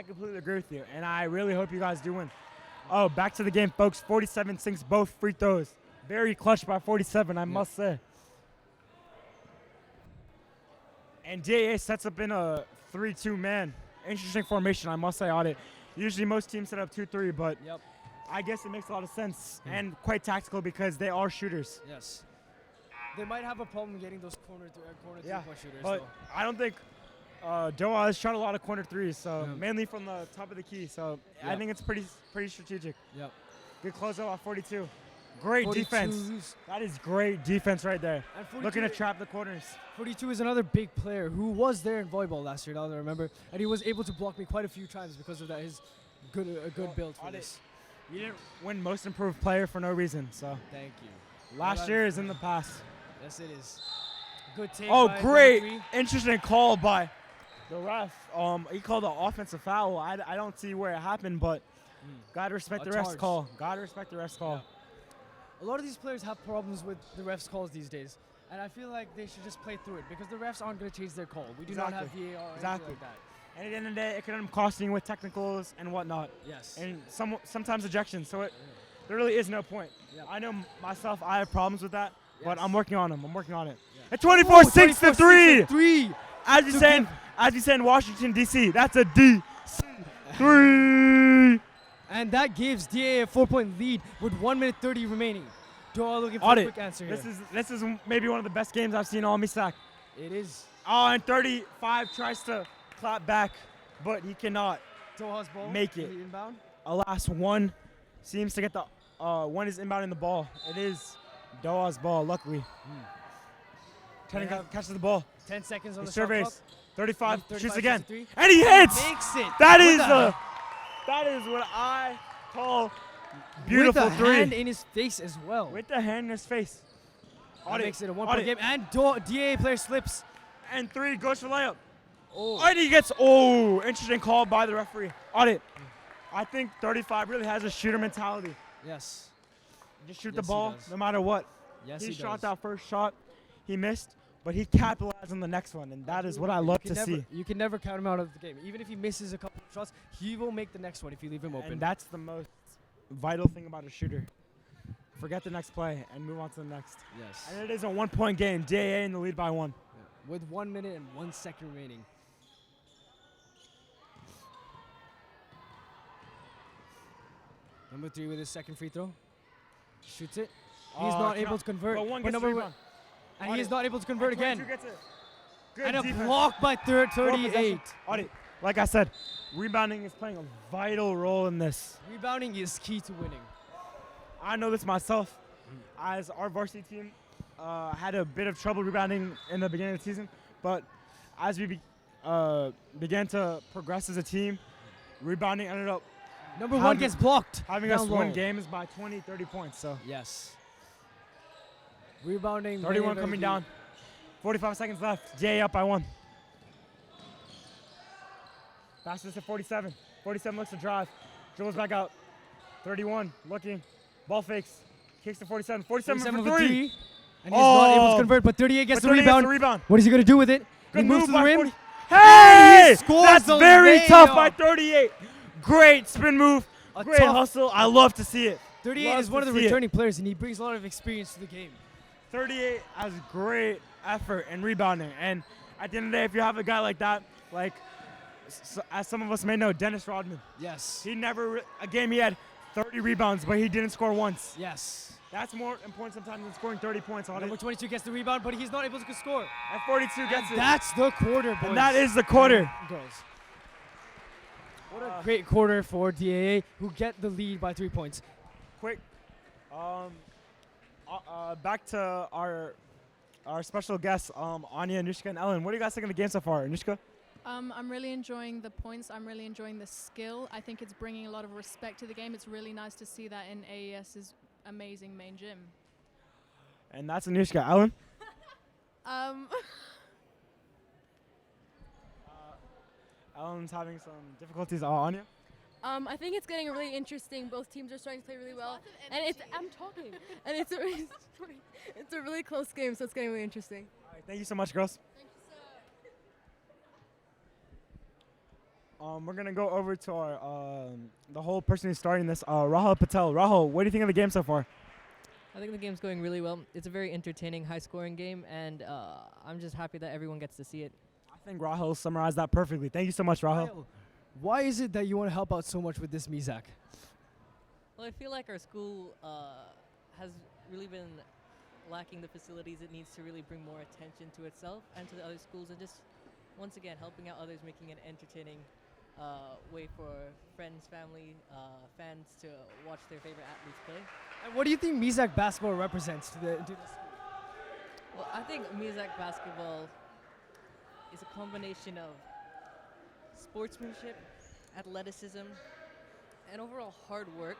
completely agree with you, and I really hope you guys do win. Oh, back to the game, folks. 47 sinks both free throws. Very clutch by 47, I must say. And DAA sets up in a 3-2 man. Interesting formation, I must say, audit. Usually most teams set up 2-3, but Yep. I guess it makes a lot of sense and quite tactical because they are shooters. Yes. They might have a problem getting those corner Yeah, three-point shooters. But though. I don't think Doha has shot a lot of corner threes, so Yeah. mainly from the top of the key. So I Yeah. think it's pretty strategic. Yep. Good closeout at 42. Great 42's defense. That is great defense right there. And 42 Looking to trap the corners. 42 is another big player who was there in volleyball last year, now that I remember, and he was able to block me quite a few times because of that. His good build for audit. this. You didn't win most improved player for no reason. So Thank you. last year is in the past. Yes, it is. Good take. Oh, by great! 43. Interesting call by the ref. He called an offensive foul. I don't see where it happened, but gotta respect A the ref's charge. call. Gotta respect the ref's call. A lot of these players have problems with the refs' calls these days, and I feel like they should just play through it because the refs aren't going to change their call. We do not have Exactly. VAR or Exactly. anything like that. And at the end of the day, it can end up costing you with technicals and whatnot. Yes. And sometimes ejections. So there really is no point. Yep. I know myself, I have problems with that, but Yes. I'm working on them. I'm working on it. Yeah. And 24-6 to 3. 3. As we say in Washington D.C., that's a D. 3. And that gives DAA a 4-point lead with 1 minute 30 remaining. Doha looking for Audit. a quick answer here. This is maybe one of the best games I've seen all MESAC. It is Oh, and 35 tries to clap back, but he cannot. Doha's ball. Make it. The inbound. Alas, one seems to get the one is inbounding the ball. It is Doha's ball, luckily. Trying to catches the ball. 10 seconds on He the shot surveys. clock. 35, 35 shoots again. shoots a three. And he hits! Makes it. That With is the- that is what I call with beautiful the three. hand in his face as well. With the hand in his face. That Audit. makes it a 1-point Audit. game. And DAA player slips. And 3 goes for layup. Oh. And he gets, interesting call by the referee. Audit. I think 35 really has a shooter mentality. Yes. Just shoot Yes, the he ball does. no matter what. Yes, he he shot does. that first shot. He missed, but he capitalized on the next one, and that is what I love to see. You can never count him out of the game. Even if he misses a couple of shots, he will make the next one if you leave him open. And that's the most vital thing about a shooter. Forget the next play and move on to the next. yes. And it is a 1-point game. DAA in the lead by 1. With 1 minute and 1 second remaining. Number 3 with his second free throw. Shoots it. He's not able to convert. But one But gets number rebound. and he is not able to convert And 22 again. gets it. Good And a defense. block by 38. Audit. Like I said, rebounding is playing a vital role in this. Rebounding is key to winning. I know this myself, as our varsity team had a bit of trouble rebounding in the beginning of the season, but as we began to progress as a team, rebounding ended up Number 1 Having- gets blocked. having down us low. win games by 20, 30 points. So Yes. Rebounding. 31 very coming key. down, 45 seconds left. DA up by 1. Passes to 47. 47 looks to drive, dribbles back out. 31 looking, ball fakes, kicks to 47. 47 47 for for 3. 3. And he's not able to Oh. convert, but 38 gets But the 38 gets rebound. the rebound. What is he going to do with it? Good he moves move to the by rim. 40. Hey! scores That's the very tough layup. by 38. Great spin move. A Great tough- hustle. I love to see it. 38 Love is one to of the see it. returning players, and he brings a lot of experience to the game. 38 has great effort and rebounding. And at the end of the day, if you have a guy like that, like as some of us may know, Dennis Rodman. Yes. He never a game he had 30 rebounds, but he didn't score once. Yes. That's more important sometimes than scoring 30 points on Number it. 22 gets the rebound, but he's not able to score. At 42 gets it. That's the quarter, boys. And that is the quarter. And girls. What a great quarter for DAA, who get the lead by 3 points. Quick, back to our special guests, Anya, Anushka, and Ellen. What do you guys think of the game so far, Anushka? I'm really enjoying the points. I'm really enjoying the skill. I think it's bringing a lot of respect to the game. It's really nice to see that in AES's amazing main gym. And that's Anushka. Ellen? Ellen's having some difficulties. Anya? I think it's getting really interesting. Both teams are starting to play really well, and I'm talking, and it's a really close game, so it's getting really interesting. All right, thank you so much, girls. Thank you, sir. We're gonna go over to our the whole person who's starting this, Rahul Patel. Rahul, what do you think of the game so far? I think the game's going really well. It's a very entertaining, high-scoring game, and I'm just happy that everyone gets to see it. I think Rahul summarized that perfectly. Thank you so much, Rahul. Kyle, why is it that you want to help out so much with this MESAC? Well, I feel like our school has really been lacking the facilities it needs to really bring more attention to itself and to the other schools, and just, once again, helping out others, making an entertaining way for friends, family, fans to watch their favorite athletes play. And what do you think MESAC basketball represents to the school? Well, I think MESAC basketball is a combination of sportsmanship, athleticism, and overall hard work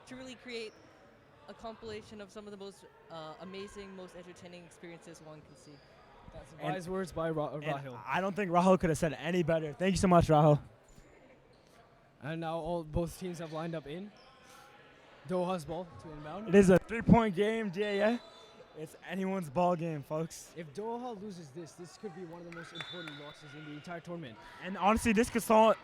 to really create a compilation of some of the most amazing, most entertaining experiences one can see. That's wise words by Rahul. I don't think Rahul could have said it any better. Thank you so much, Rahul. And now both teams have lined up in. Doha's ball to inbound. It is a 3-point game, DAA. It's anyone's ball game, folks. If Doha loses this could be one of the most important losses in the entire tournament. And honestly, this could slow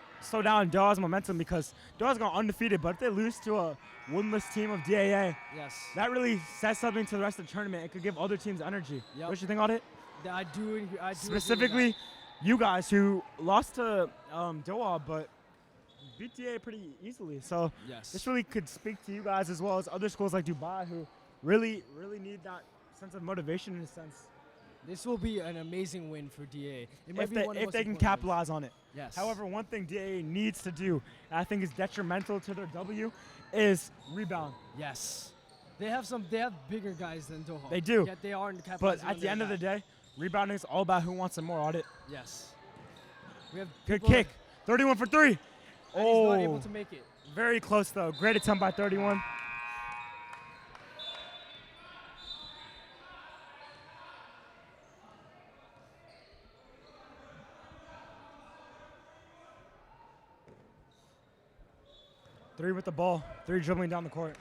down Doha's momentum because Doha's gone undefeated, but if they lose to a winless team of DAA, Yes. that really says something to the rest of the tournament. It could give other teams energy. Yep. What do you think on it? I do agree with Specifically, that. you guys who lost to Doha, but beat DAA pretty easily. So Yes. this really could speak to you guys as well as other schools like Dubai who really need that sense of motivation in a sense. This will be an amazing win for DA. If they can capitalize on it. Yes. However, one thing DA needs to do, and I think is detrimental to their W, is rebound. Yes. They have bigger guys than Doha. They do. Yet they aren't But capitalizing at the end of the day, rebounding is all about who wants it more on it. Yes. We have Good people kick. 31 for 3. and he's not able to make it. Very close though. Great attempt by 31. Three with the ball. 3 dribbling down the court.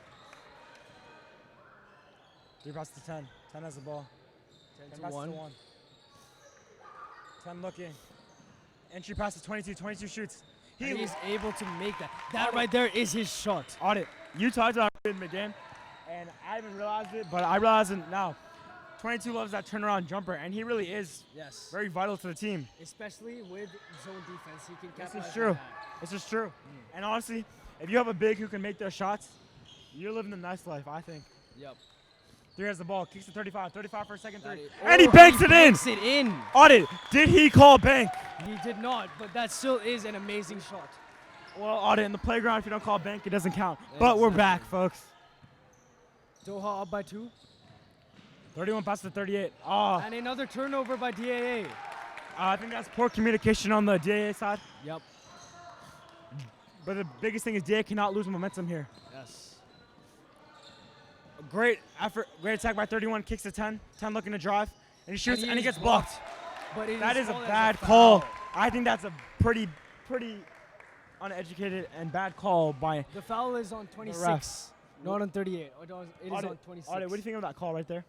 3 passes to 10. 10 has the ball. 10 to passes 1. to 1. 10 looking. Entry pass to 22. 22 shoots. And he's able to make that. That right there is his shot. On it. You talked about it in the game, and I haven't realized it, but I realize it now. 22 loves that turnaround jumper, and he really is Yes. very vital to the team. Especially with zone defense, he can This capitalize is on true. that. This is true. And honestly, if you have a big who can make their shots, you're living the nice life, I think. Yep. 3 has the ball, kicks to 35. 35 for a second That 3. is- And he Oh, banks it in! Banks it in. On it. Did he call bank? He did not, but that still is an amazing shot. Well, on it in the playground, if you don't call bank, it doesn't count. But we're back, folks. Doha up by 2. 31 passes to 38. Oh, And another turnover by DAA. I think that's poor communication on the DAA side. Yep. But the biggest thing is DAA cannot lose momentum here. Yes. Great effort, great attack by 31, kicks to 10. 10 looking to drive, and he shoots, and he is gets blocked. But it That is a called as bad foul. call. I think that's a pretty uneducated and bad call by The foul is on 26, refs. not on 38. It is Audit, on 26. Audit, what do you think of that call right there?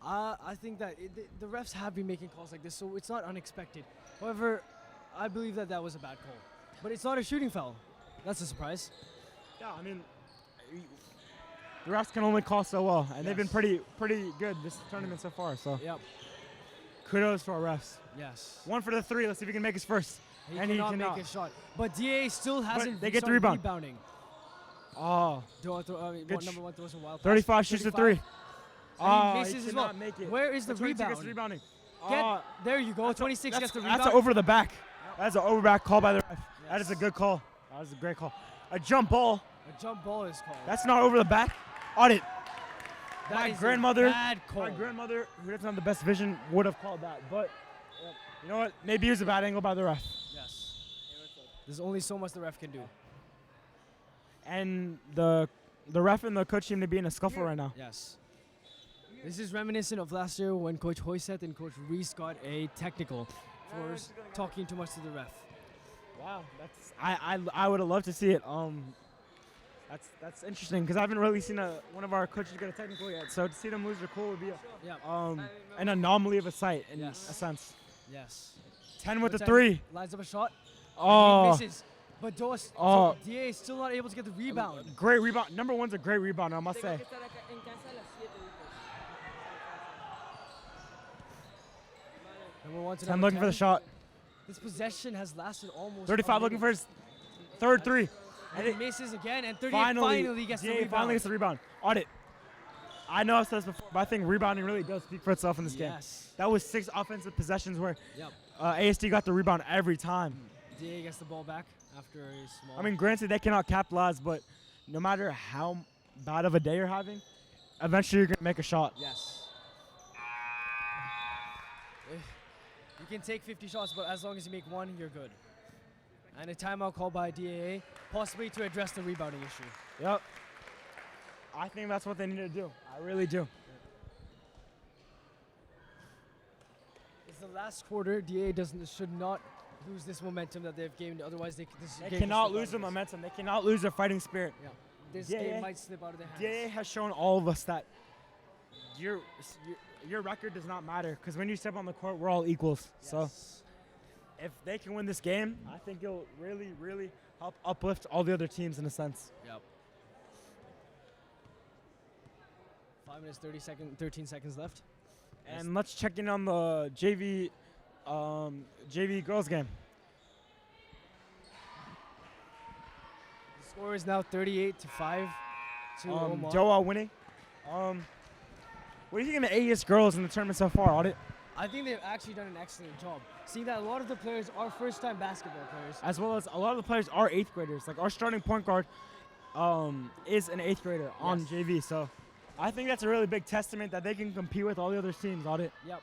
I think that the refs have been making calls like this, so it's not unexpected. However, I believe that was a bad call. But it's not a shooting foul. That's a surprise. Yeah, I mean, the refs can only call so well, and they've been Yes. pretty good this tournament so far. So Yep. kudos to our refs. Yes. One for the three. Let's see if he can make his first. He And he cannot cannot. make a shot. But DAA still hasn't they get the started rebound. rebounding. Oh, Number one throws a wild pass. 35 shoots the 35. three. And he Oh, misses he as well. cannot make it. Where is the 22 gets rebound? the rebounding. There you go. 26 gets the rebound. That's an over the back. That's an over back call by the ref. That is a good call. That was a great call. A jump ball. A jump ball is called. That's not over the back. Audit. That My is a grandmother, bad call. my grandmother, who doesn't have the best vision, would have called that. But you know what? Maybe it was a bad angle by the ref. Yes. There's only so much the ref can do. And the ref and the coach seem to be in a scuffle right now. Yes. This is reminiscent of last year when Coach Hoyseth and Coach Reese got a technical for talking too much to the ref. Wow, I would have loved to see it. That's interesting because I haven't really seen one of our coaches get a technical yet. So to see them lose their cool would be an anomaly of a sight in a sense. Yes. 10 with the But 3. Lines up a shot. Oh. And he misses. But DA is still not able to get the rebound. Great rebound. Number one's a great rebounder, I must say. Number 1 to 10 number looking for the 10. shot. This possession has lasted almost 35 5 looking for minutes. his third 3. And he misses again, and 38 finally gets the DA rebound. finally gets the rebound. Audit. I know I've said this before, but I think rebounding really does speak for itself in this game. Yes. That was 6 offensive possessions where Yep. ASD got the rebound every time. DA gets the ball back after a small. I mean, granted, they cannot capitalize, but no matter how bad of a day you're having, eventually you're going to make a shot. Yes. You can take 50 shots, but as long as you make one, you're good. And a timeout called by DAA, possibly to address the rebounding issue. Yep. I think that's what they need to do. I really do. It's the last quarter. DAA should not lose this momentum that they've gained. Otherwise, this They game cannot will slip lose out the of this. momentum. They cannot lose their fighting spirit. Yeah. This DAA game might slip out of their hands. DAA has shown all of us that your record does not matter because when you step on the court, we're all equals. Yes. So if they can win this game, I think it'll really, really help uplift all the other teams in a sense. Yep. 5 minutes, 13 seconds left. And let's check in on the JV girls game. The score is now 38-5 to Omar. Doha winning. What do you think of the AES girls in the tournament so far, Audit? I think they've actually done an excellent job. Seeing that a lot of the players are first-time basketball players. As well as a lot of the players are 8th graders. Like our starting point guard is an 8th grader on JV. So I think that's a really big testament that they can compete with all the other teams, Audit. Yep.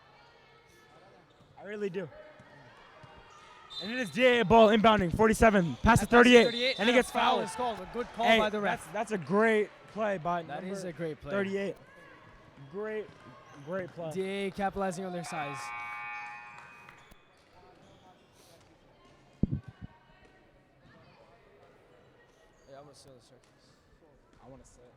I really do. And it is DAA ball inbounding, 47, pass to 38, and he gets fouled. It's called a good call Hey, by the ref. that's a great play by That number is a great play. 38. Great play. DA capitalizing on their size. Yeah, I'm gonna seal the circles. I want to say it.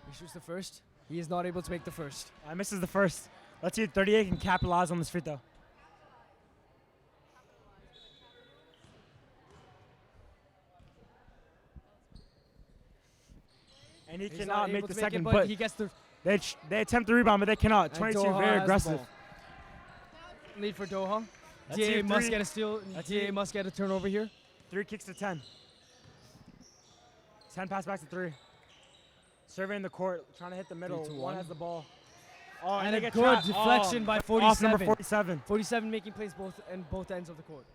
He shoots the first. He is not able to make the first. Misses the first. Let's see if 38 can capitalize on this free throw. And he He's cannot not make able the to make it, second, but but he gets the they attempt the rebound, but they cannot. and 22, Doha very has the aggressive. ball. Lead for Doha. Let's see DA if must three- get a steal. let's DA see- must get a turnover here. 3 kicks to 10. 10 pass back to 3. Surveying the court, trying to hit the middle. 3-2-1. One has the ball. Oh, And they a get good trapped. deflection by off number 47. 47. 47 making plays both ends of the court.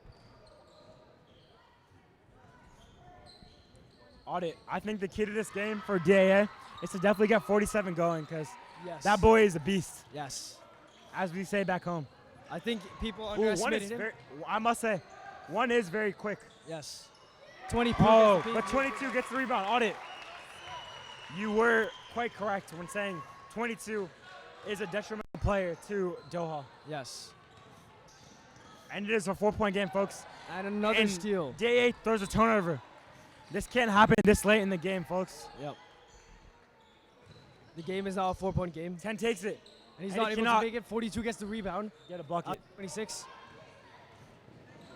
Audit. I think the key to this game for DAA is to definitely get 47 going because Yes. that boy is a beast, Yes. as we say back home. I think people Ooh, one underestimated is him. very, I must say, one is very quick. Yes. 20 Oh, points. but 22 gets the rebound. Audit. You were quite correct when saying 22 is a detrimental player to Doha. Yes. And it is a 4-point game, folks. And another And steal. DAA throws a turnover. This can't happen this late in the game, folks. Yep. The game is now a 4-point game. 10 takes it. And he's And not he able cannot to make it. 42 gets the rebound. get a bucket. 26.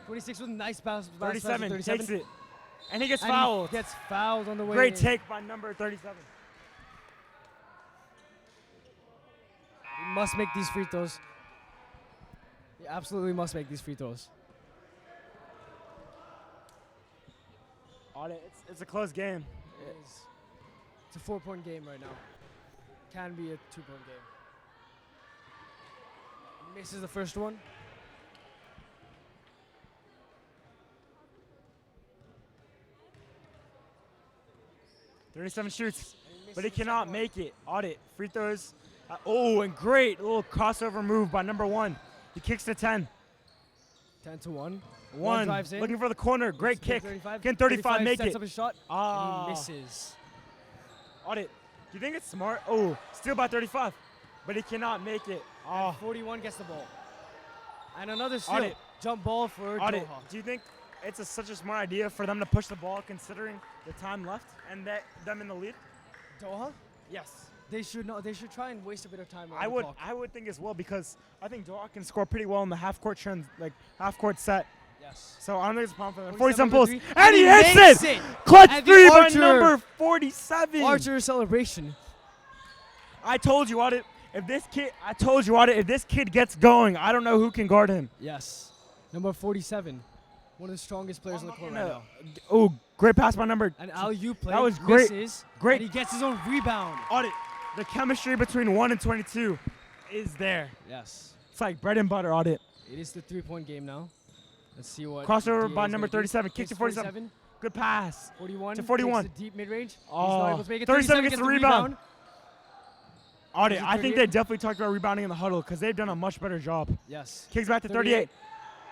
26 with a nice bounce. 37 takes it. And he gets And fouled. He gets fouled on the way. Great in. take by number 37. He must make these free throws. He absolutely must make these free throws. It's a close game. It is. It's a 4-point game right now. Can be a 2-point game. Misses the first one. .37 shoots, but he cannot make it. Audit. Free throws. And great little crossover move by number 1. He kicks to 10. 10-1. One drives in. looking for the corner. Great kick. 35. Can 35 make sets it? up his shot. And he misses. Audit. Do you think it's smart? Oh, steal by 35, but he cannot make it. And 41 gets the ball. And another steal. Audit. Jump ball for Audit. Doha. Do you think it's such a smart idea for them to push the ball considering the time left and them in the lead? Doha? Yes. They should not. They should try and waste a bit of time on I the would. clock. I would think as well because I think Doha can score pretty well in the half court set. Yes. So I don't think it's a problem for them. 47 47 pulls, three. and he makes hits it! it! Clutch And the 3 by Archer- number 47. Archer celebration. I told you, Audit. If this kid gets going, I don't know who can guard him. Yes. Number 47. One of the strongest players on the court right now. Oh, great pass by number. An alley-oop play. That was great. Misses, Great. And he gets his own rebound. Audit. The chemistry between 1 and 22 is there. Yes. It's like bread and butter, Audit. It is the 3-point game now. Let's see what. Crossover DA by is number gonna do. 37. Kicks Kicks to 47. Good pass. 41. To 41. Takes the deep mid-range. Oh, He's not able to make it. 37 gets the rebound. Audit. Is it I think 38? they definitely talked about rebounding in the huddle because they've done a much better job. Yes. Kicks back to 38. 38.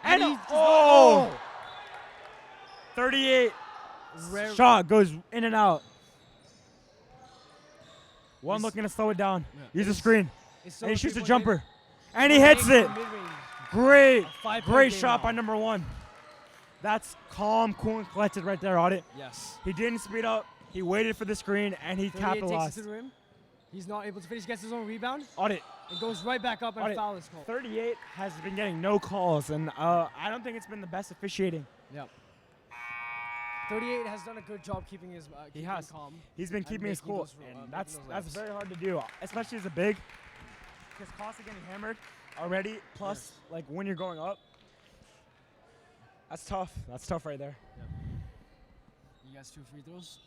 And he- 38. Rare- Shot goes in and out. One It's- looking to slow it down. Yeah. Use a screen. It's And he still shoots a 3-point jumper. game. And he hits it. Mid-range. Great. 5-point Great game shot now. by number 1. That's calm, cool, and collected right there, Audit. Yes. He didn't speed up. He waited for the screen, and he 38 takes it capitalized. to the rim. He's not able to finish. Gets his own rebound. Audit. And goes right back up and a Audit. foul is called. 38 has been getting no calls, and I don't think it's been the best officiating. Yep. 38 has done a good job keeping his keeping has. calm. He's been And keeping his making cool, those, and making that's those that's laps. very hard to do, especially as a big. Because Costa getting hammered already, plus like when you're going up. That's tough. That's tough right there. You guys 2 free throws.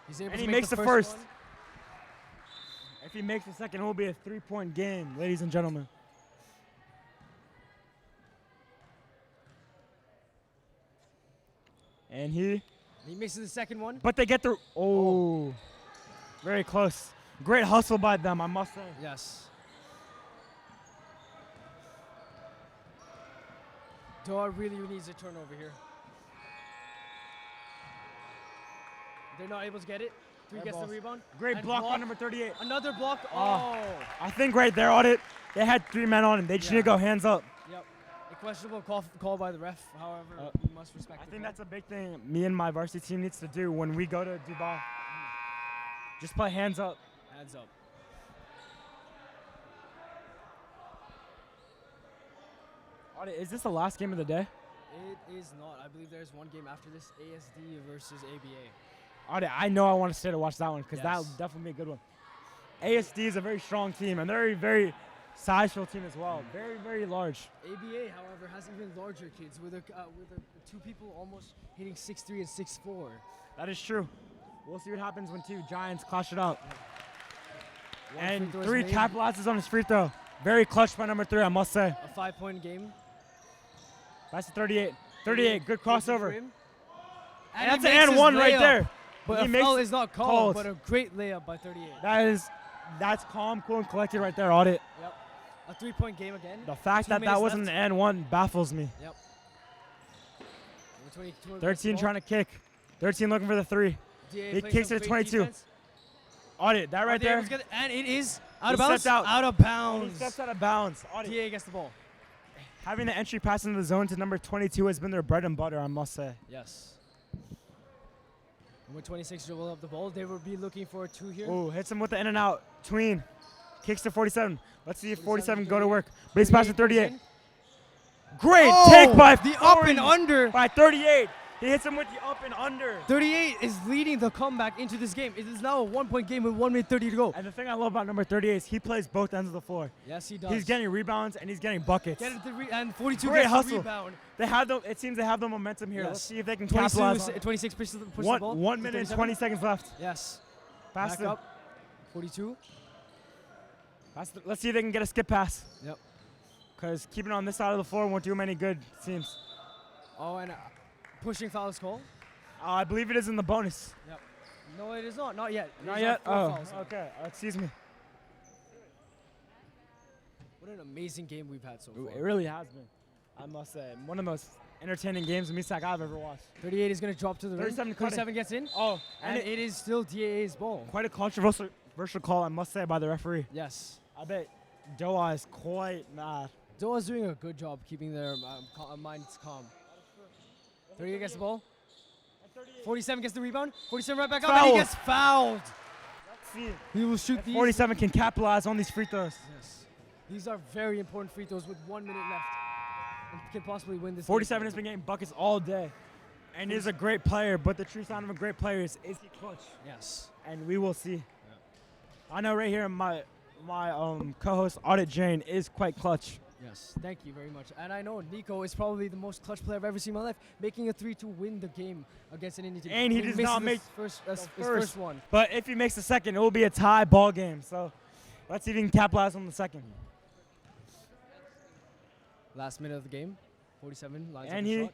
He's able And to he make makes the the first. first. One. If he makes the second, it will be a 3-point game, ladies and gentlemen. And He misses the second one. but they get through. Oh, very close. Great hustle by them, I must say. Yes. Doha really needs a turnover here. They're not able to get it. 3 Air gets balls. the rebound. Great And block by number 38. Another block. Oh. Oh. I think right there, Audit, they had 3 men on him. They just need to go hands up. Yep. A questionable call by the ref. However, we must respect I the think call. that's a big thing me and my varsity team needs to do when we go to Dubai. Just play hands up. Hands up. Audit, is this the last game of the day? It is not. I believe there's one game after this. ASD versus ABA. Audit, I know I want to stay to watch that one because Yes. that'll definitely be a good one. ASD is a very strong team, and they're a very sizable team as well. Very, very large. ABA, however, has even larger kids with a 2 people almost hitting 6'3" and 6'4". That is true. We'll see what happens when 2 Giants clash it out. One And free throw is 3 made. capitalizes on his free throw. Very clutch by number 3, I must say. A 5-point game. That's a 38. 38, good Goes to the crossover. rim. And that's he an makes and his 1 right layup. there. But He a makes foul it is not called. called, but a great layup by 38. That's calm, cool, and collected right there, Audit. Yep. A 3-point game again. The fact 2 that minutes wasn't left. an and 1 baffles me. Yep. 13 trying to kick. 13 looking for the 3. He kicks it to 22. Audit, that right there. And it is out He of bounds. stepped out. Out of He bounds. steps out of bounds. Audit. DA gets the ball. Having the entry pass into the zone to number 22 has been their bread and butter, I must say. Yes. Number 26 dribble up the ball. They will be looking for a 2 here. Oh, hits him with the in and out. Tween. Kicks to 47. Let's see if 47 47 go to work. But he's passing 38. goes in. Great Oh, take by the up and 40 under. by 38. He hits him with the up and under. 38 is leading the comeback into this game. It is now a 1-point game with 1 minute 30 to go. And the thing I love about number 38 is he plays both ends of the floor. Yes, he does. He's getting rebounds and he's getting buckets. And 42 Great gets hustle. the rebound. They have the. It seems they have the momentum here. Yes. Let's see if they can 22 capitalize. on it. 26 pushes the ball. 1 minute and 37. 20 seconds left. Yes. Pass Back them. up. 42. Let's see if they can get a skip pass. Yep. Because keeping on this side of the floor won't do him any good, it seems. Oh, and pushing foul is called. I believe it is in the bonus. Yep. No, it is not. Not yet. Not There's yet? four Oh, fouls. okay. Excuse me. What an amazing game we've had so far. It really has been. I must say. One of the most entertaining games of MESAC I've ever watched. 38 is going to drop to the rim. 37 37 gets in. Oh, And it is still DAA's ball. quite a controversial call, I must say, by the referee. Yes. I bet Doha is quite mad. Doha's doing a good job keeping their minds calm. 38 gets the ball. 47 gets the rebound. 47 right back up, and Foul. he gets fouled. Let's see. He will shoot these. 47 can capitalize on these free throws. Yes. These are very important free throws with 1 minute left. And can possibly win this 47 game. has been getting buckets all day. And is a great player, but the true sign of a great player is he clutch? Yes. And we will see. I know right here my co-host Audit Jane is quite clutch. Yes, thank you very much. And I know Nico is probably the most clutch player I've ever seen in my life, making a 3 to win the game against an Indian team. And he does misses not his make his first one. But if he makes the second, it will be a tie ball game. So let's see if he can capitalize on the second. Last minute of the game, 47 lines And up he the shot.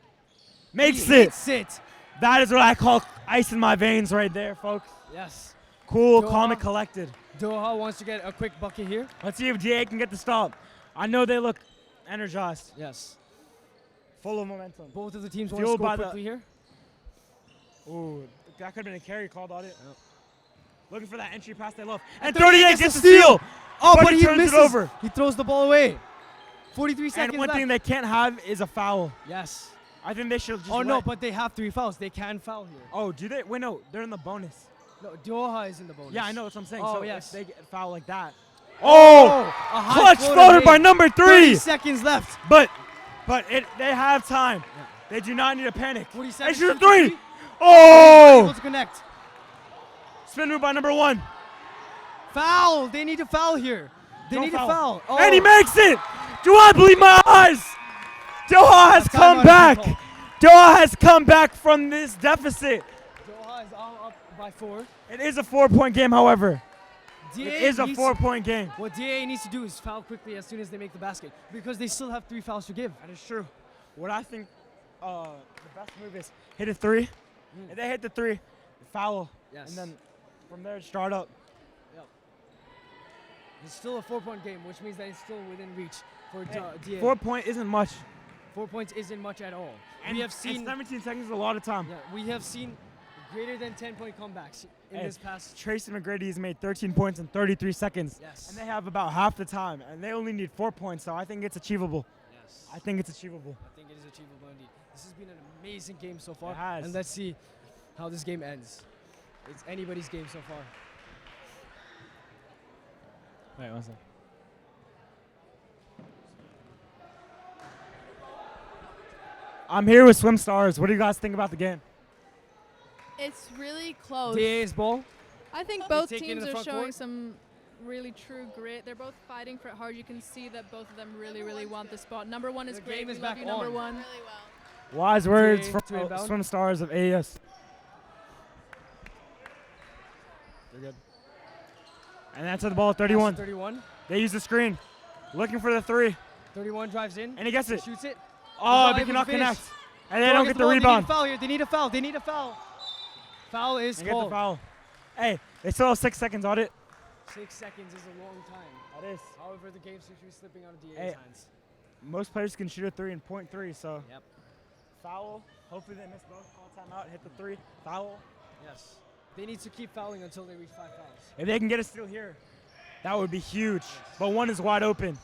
makes He it. hits it. That is what I call ice in my veins right there, folks. Yes. Cool, Doha. calm, and collected. Doha wants to get a quick bucket here. Let's see if DA can get the stop. I know they look energized, Yes. full of momentum. Both of the teams want to Fueled score by the- quickly here. Ooh, that could have been a carry called on it. Yep. Looking for that entry pass they love. And And 38 gets the steal. Oh, But but he he turns it misses. over. He throws the ball away. 43 seconds And one left. thing they can't have is a foul. Yes. I think they should just Oh, no, let- but they have 3 fouls. They can foul here. Oh, do they? Wait, no, they're in the bonus. No, Doha is in the bonus. Yeah, I know, that's what I'm saying. Oh, so yes. if they get foul like that. Oh, Oh! a high Clutch floater floater made. by number 3! 30 seconds left. But they have time. Yeah. They do not need to panic. 47 They shoot a shoots 3! Able Oh! to connect. Spin move by number 1. Foul. They need to foul here. They Don't need to foul. Oh. And he makes it! Do I believe my eyes? Doha has A come timeout back. has been Doha has come back from this deficit. Doha is up by 4. It is a 4-point game, however. DA It is a needs- 4-point game. What DA needs to do is foul quickly as soon as they make the basket because they still have 3 fouls to give. That is true. What I think the best move is hit a 3. If they hit the 3, foul. Yes. And then from there, start up. It's still a 4-point game, which means that it's still within reach for DA. 4-point isn't much. 4 points isn't much at all. And we have seen 17 seconds is a lot of time. Yeah, we have seen greater than 10-point comebacks in Hey, this past. Tracy McGrady has made 13 points in 33 seconds. Yes. And they have about half the time. And they only need 4 points, so I think it's achievable. Yes. I think it's achievable. I think it is achievable indeed. This has been an amazing game so far. It has. And let's see how this game ends. It's anybody's game so far. Wait, one second. I'm here with Swim Stars. What do you guys think about the game? It's really close. DA's ball. I think both taking teams the are front showing court. some really true grit. They're both fighting for it hard. You can see that both of them really, really want the spot. Number 1 is The great. game We is love back you, number on. 1. Wise words DA from to inbound. Swim Stars of AES. They're good. And that's at the ball at 31. 31. They use the screen. Looking for the 3. 31 drives in. And he gets it. Shoots it. Oh, not they able to cannot finish. connect. And they Doha don't gets get the ball. rebound. They need a foul here. They need a foul. They need a foul. Foul is And get the called. foul. Hey, they still have 6 seconds on it. 6 seconds is a long time. That is. However, the game seems to be slipping out of DA's Hey. hands. Most players can shoot a 3 in .3, so. Yep. Foul. Hopefully they miss both. Call timeout. Hit the 3. Foul. Yes. They need to keep fouling until they reach 5 fouls. If they can get a steal here, that would be huge. But one is wide open.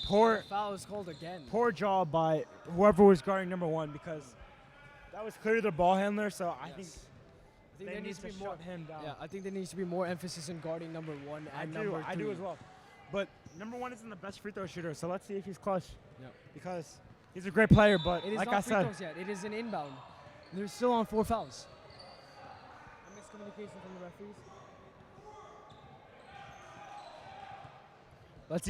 Foul is called again. Poor job by whoever was guarding number 1 because that was clearly their ball handler. So I think think they there need needs to to be more. shut him down. Yeah, I think there needs to be more emphasis on guarding number 1 and number 3. I do as well. But number 1 isn't the best free throw shooter, so let's see if he's clutch. Yep. Because he's a great player, but It is like not I free said, throws yet. It is an inbound. They're still on 4 fouls. A miscommunication from the referees. let's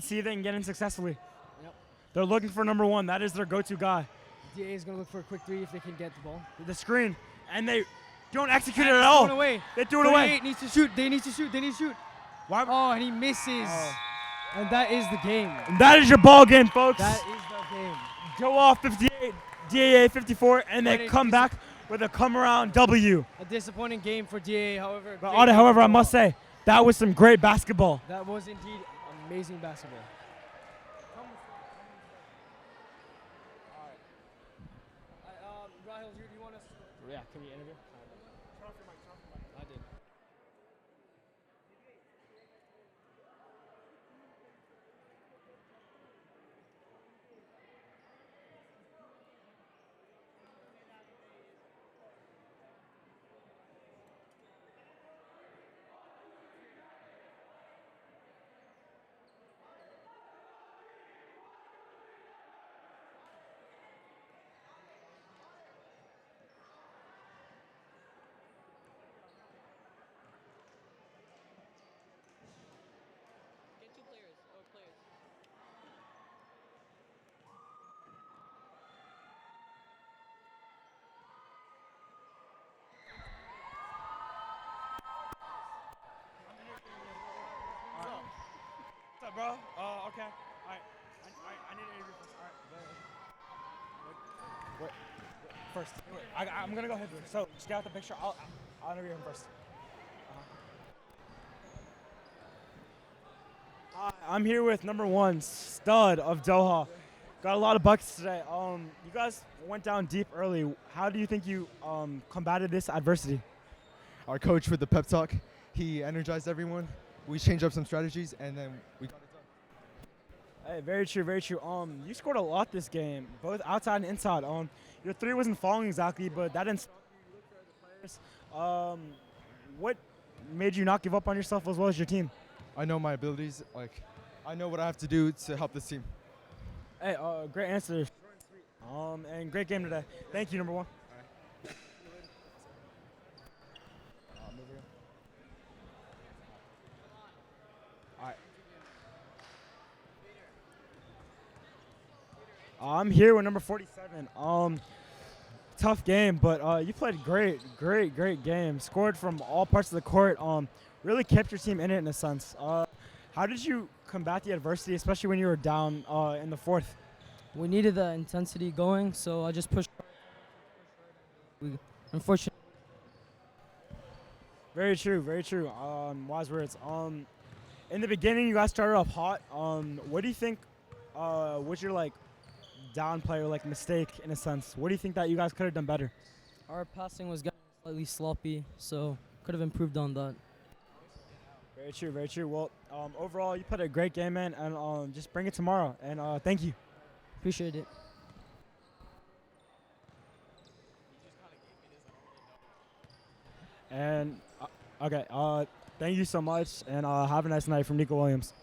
see if they can get in successfully. Yep. They're looking for number 1. That is their go-to guy. DA is going to look for a quick 3 if they can get the ball. The screen, and they don't execute it And at it's all. thrown away. They threw it away. 38 needs to shoot. They need to shoot. They need to shoot. Why? Oh, and he misses. Oh. And that is the game. That is your ball game, folks. That is the game. Go off 58, DAA 54, and But they it come is- back with a come-around W. A disappointing game for DA, however. But great game however, for I must Doha. say, that was some great basketball. That was indeed amazing basketball. Rahil, do you want us? Yeah, can we interview? I did. Get 2 players or players. What's up, bro? Okay. All right. I need to interview first. All right. Wait. First. I'm going to go ahead first. So, just get out the picture. I'll interview him first. I'm here with number 1, stud of Doha. Got a lot of buckets today. You guys went down deep early. How do you think you combated this adversity? Our coach with the pep talk, he energized everyone. We changed up some strategies, and then we got it done. Hey, very true, very true. You scored a lot this game, both outside and inside. Your 3 wasn't falling exactly, but that didn't stop you. You looked for other players. What made you not give up on yourself as well as your team? I know my abilities. Like, I know what I have to do to help this team. Hey, great answer. And great game today. Thank you, number 1. I'm here with number 47. Tough game, but you played great game. Scored from all parts of the court. Really kept your team in it in a sense. How did you combat the adversity, especially when you were down in the 4th? We needed the intensity going, so I just pushed. Unfortunately. Very true, very true. Wise words. In the beginning, you guys started off hot. What do you think was your down player mistake in a sense? What do you think that you guys could have done better? Our passing was getting slightly sloppy, so could have improved on that. Very true, very true. Well, overall, you put a great game in, and just bring it tomorrow. And thank you. Appreciate it. And okay, thank you so much, and have a nice night from Nico Williams.